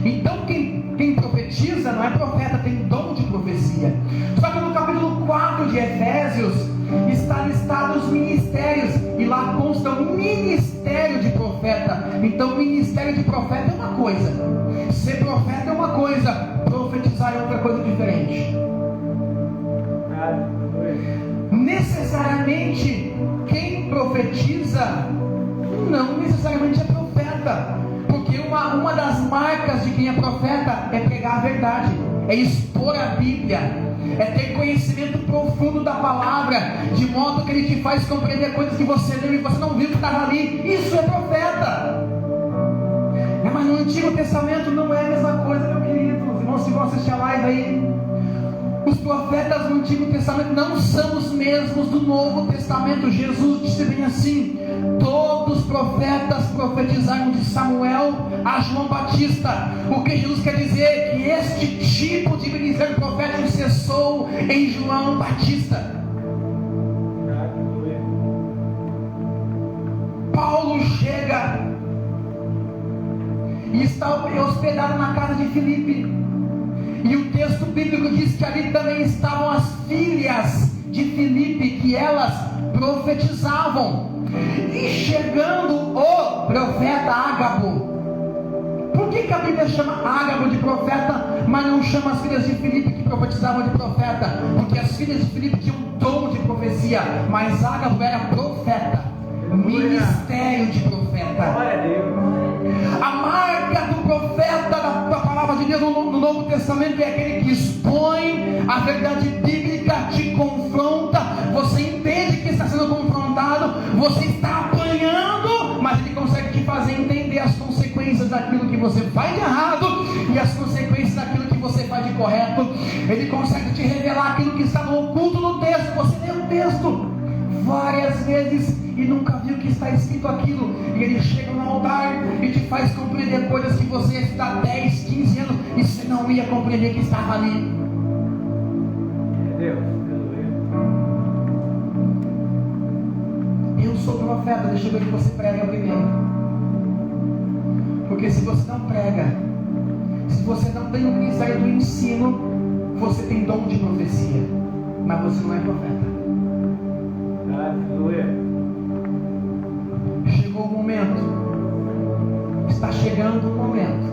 Então quem profetiza não é profeta, tem dom de profecia. Só que no capítulo 4 de Efésios está listado os ministérios, e lá consta o ministério de profeta. Então ministério de profeta é uma coisa, ser profeta é uma coisa, profetizar é outra coisa diferente. Necessariamente quem profetiza não necessariamente é profeta, porque uma das marcas de quem é profeta é pregar a verdade, é expor a Bíblia, é ter conhecimento profundo da palavra, de modo que ele te faz compreender coisas que você leu e você não viu que estava ali. Isso é profeta. Mas no Antigo Testamento não é a mesma coisa, meu querido. Os irmãos que vão assistir a live aí, os profetas no Antigo Testamento não são os mesmos do Novo Testamento. Jesus disse bem assim: todos os profetas profetizaram de Samuel a João Batista. O que Jesus quer dizer é que este tipo de ministério profético cessou em João Batista. Paulo chega e está hospedado na casa de Filipe, e o texto bíblico diz que ali também estavam as filhas de Filipe, que elas profetizavam. E chegando o profeta Ágabo. Por que a Bíblia chama Ágabo de profeta, mas não chama as filhas de Filipe que profetizavam de profeta? Porque as filhas de Filipe tinham um dom de profecia, mas Ágabo era profeta, ministério de profeta. Glória a Deus. A marca do profeta da palavra de Deus no Novo Testamento é aquele que expõe a verdade bíblica, te confronta, você entende que está sendo confrontado, você está apanhando, mas ele consegue te fazer entender as consequências daquilo que você faz de errado e as consequências daquilo que você faz de correto. Ele consegue te revelar aquilo que está no oculto no texto. Você lê o texto várias vezes e nunca viu que está escrito aquilo, e ele chega no altar e te faz compreender coisas que você está 10, 15 anos e você não ia compreender que estava ali. Deus. Eu sou profeta, deixa eu ver que você prega primeiro. Porque se você não prega, se você não tem o ministério do ensino, você tem dom de profecia, mas você não é profeta. Aleluia. Chegou o momento, está chegando o momento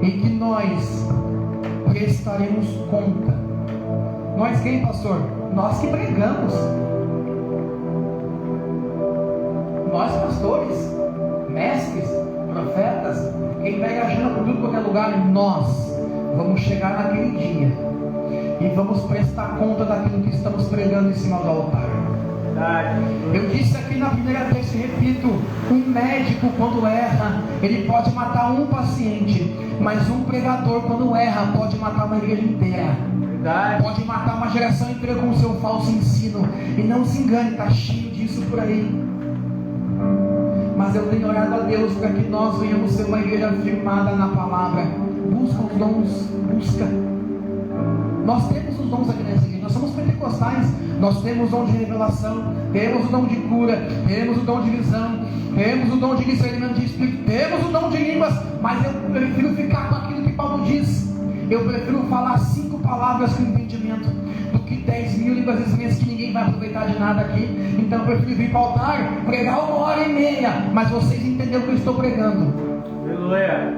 em que nós prestaremos conta. Nós quem, pastor? Nós que pregamos. Nós pastores, mestres, profetas, quem pega a agenda por tudo qualquer lugar, nós vamos chegar naquele dia e vamos prestar conta daquilo que estamos pregando em cima do altar. Eu disse aqui na primeira vez e repito: um médico quando erra, ele pode matar um paciente, mas um pregador quando erra, pode matar uma igreja inteira. Pode matar uma geração inteira com o seu falso ensino. E não se engane, está cheio disso por aí. Mas eu tenho orado a Deus para que nós venhamos ser uma igreja firmada na palavra. Busca os dons, busca. Nós temos os dons aqui nessa igreja, nós somos pentecostais, nós temos o dom de revelação, temos o dom de cura, temos o dom de visão, temos o dom de discernimento de espírito, temos o dom de línguas, mas eu prefiro ficar com aquilo que Paulo diz. Eu prefiro falar 5 palavras com entendimento do que 10.000 línguas estranhas que ninguém vai aproveitar de nada aqui. Então eu prefiro vir para o altar, pregar 1h30, mas vocês entenderam o que eu estou pregando. Aleluia.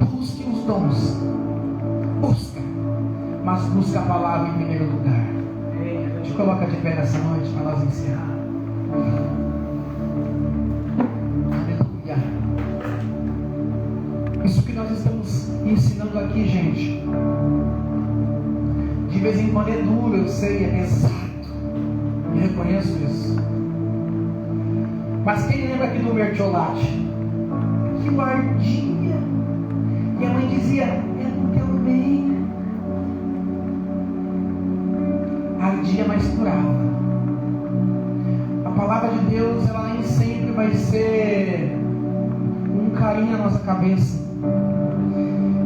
Busque os dons, busca, mas busca a palavra em primeiro lugar. Te coloca de pé nessa noite para nós encerrar. Aleluia. Isso que nós estamos ensinando aqui, gente, de vez em quando é duro, eu sei, é pesado, eu reconheço isso. Mas quem lembra aqui do mertiolate? Que o ardia, e a mãe dizia: é do teu bem. Ardia, mas curava. A palavra de Deus, ela nem sempre vai ser um carinho na nossa cabeça,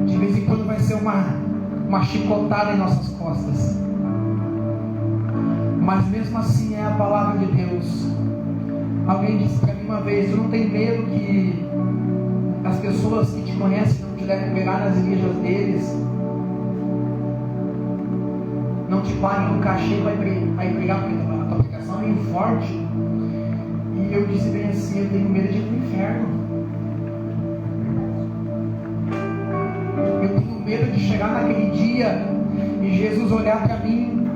de De vez em quando vai ser uma chicotada em nossas costas. Mas mesmo assim é a palavra de Deus. Alguém disse para mim uma vez: tu não tem medo que as pessoas que te conhecem não te devem pegar nas igrejas deles, não te paguem no cachê para pregar, porque a tua pregação é meio forte? E eu disse bem assim: eu tenho medo de ir para o inferno. Eu tenho medo de chegar naquele dia e Jesus olhar para mim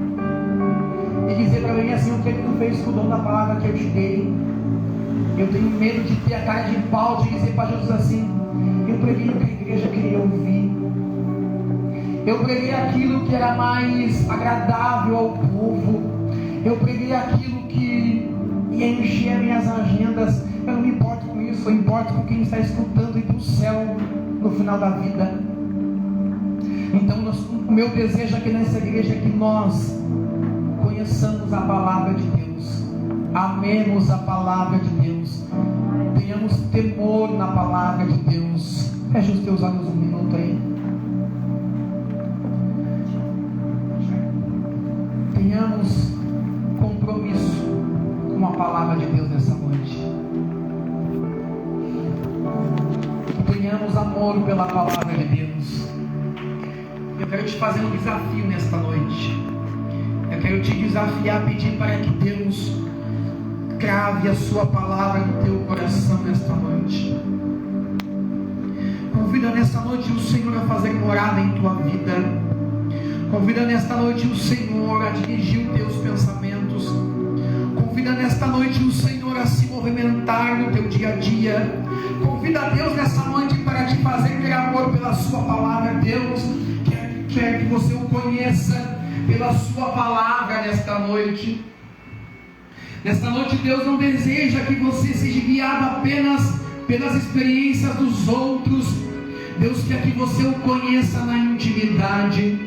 e dizer para mim assim: o que tu fez com o dom da palavra que eu te dei? Eu tenho medo de ter a cara de pau de dizer para Jesus assim: eu preguei o que a igreja queria ouvir, eu preguei aquilo que era mais agradável ao povo, eu preguei aquilo que ia encher minhas agendas. Eu não me importo com isso, eu importo com quem está escutando ir para o céu no final da vida. Então o meu desejo aqui nessa igreja é que nós conheçamos a palavra de Deus, amemos a palavra de Deus, tenhamos temor na palavra de Deus. Feche os teus olhos um minuto aí. Tenhamos compromisso com a palavra de Deus nessa noite. Tenhamos amor pela palavra de Deus. Eu quero te fazer um desafio nesta noite. Eu quero te desafiar a pedir para que Deus crave a sua palavra no teu coração nesta noite. Convida nesta noite o Senhor a fazer morada em tua vida. Convida nesta noite o Senhor a dirigir os teus pensamentos. Convida nesta noite o Senhor a se movimentar no teu dia a dia. Convida a Deus nesta noite para te fazer ter amor pela sua palavra. Deus quer que você o conheça pela sua palavra nesta noite. Nesta noite Deus não deseja que você seja guiado apenas pelas experiências dos outros. Deus quer que você o conheça na intimidade.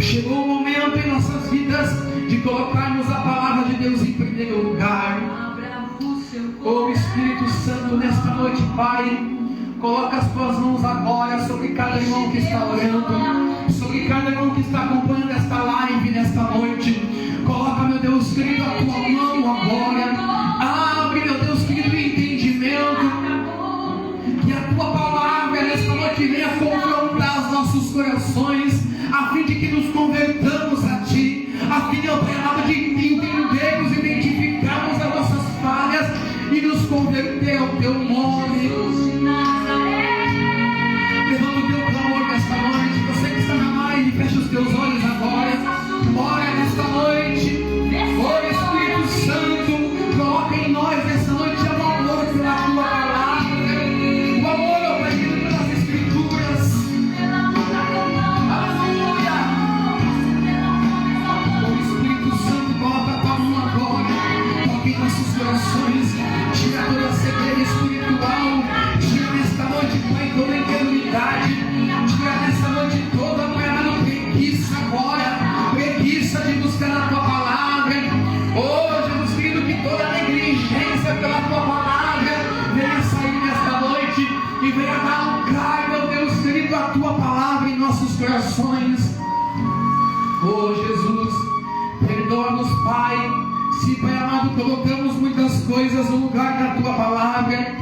Chegou o momento em nossas vidas de colocarmos a palavra de Deus em primeiro lugar. Oh Espírito Santo, nesta noite, Pai, coloca as tuas mãos agora sobre cada irmão que está orando, sobre cada irmão que está acompanhando esta live nesta noite. Coloca, meu Deus querido, a tua mão agora. Abre, meu Deus querido, o entendimento. Que a tua palavra nesta noite venha confrontar os nossos corações, a fim de que nos convertamos a Ti, a fim de, Pai amado, de entendermos, identificarmos as nossas falhas e nos converter ao Teu nome. Levanta o Teu clamor nesta noite. Você que está na live, fecha os teus olhos agora. Ora nesta noite. Oh Espírito Santo, coloca em nós nesta noite o amor pela Tua palavra, o amor, Pai, pelas Escrituras. Aleluia. Oh Espírito Santo, coloca a Tua mão agora, toque em nossos corações, tira toda a cegueira espiritual, tira nesta noite, Pai, toda a incredulidade, tira nesta noite toda a preguiça agora, preguiça de buscar a Tua palavra. Oh Jesus querido, que toda a negligência pela Tua palavra venha sair nesta noite e venha dar lugar, meu Deus querido, a Tua palavra em nossos corações. Oh Jesus, perdoa-nos, Pai, se, Pai amado, colocamos muitas coisas no lugar da Tua palavra.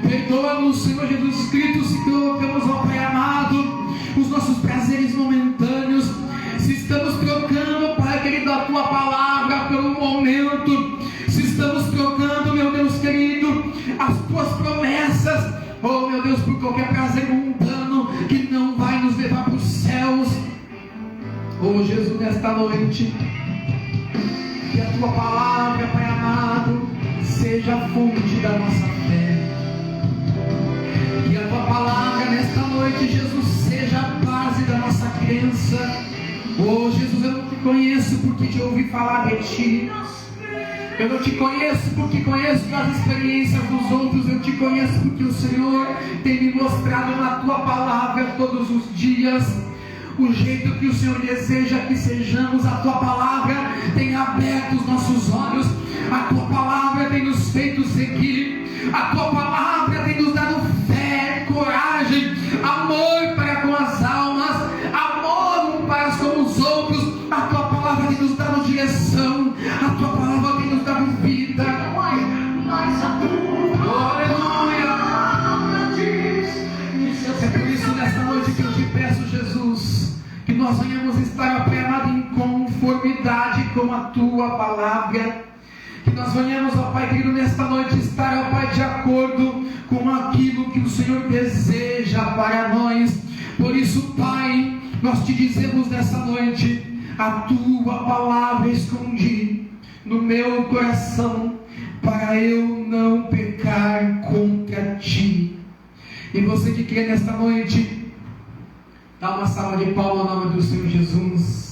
Perdoa-nos, Senhor Jesus Cristo, se colocamos, ó Pai amado, os nossos prazeres momentâneos, se estamos trocando, Pai querido, a Tua palavra pelo momento, se estamos trocando, meu Deus querido, as Tuas promessas, oh meu Deus, por qualquer prazer mundano que não vai nos levar para os céus. Oh Jesus, nesta noite, que a Tua palavra, Pai amado, seja a fonte da nossa fé. Que a Tua palavra nesta noite, Jesus, seja a base da nossa crença. Oh Jesus, eu não Te conheço porque te ouvi falar de Ti. Eu não Te conheço porque conheço as experiências dos outros. Eu Te conheço porque o Senhor tem me mostrado na Tua palavra todos os dias o jeito que o Senhor deseja que sejamos. A Tua palavra tem aberto os nossos olhos, a Tua palavra tem nos feito seguir, a Tua palavra tem nos dado fé, coragem, amor nós venhamos estar, ó Pai amado, em conformidade com a Tua palavra. Que nós venhamos, ó Pai querido, nesta noite estar, ó Pai, de acordo com aquilo que o Senhor deseja para nós. Por isso, Pai, nós te dizemos nessa noite, a Tua palavra escondi no meu coração, para eu não pecar contra Ti. E você que crê nesta noite, dá uma salva de palmas ao nome do Senhor Jesus.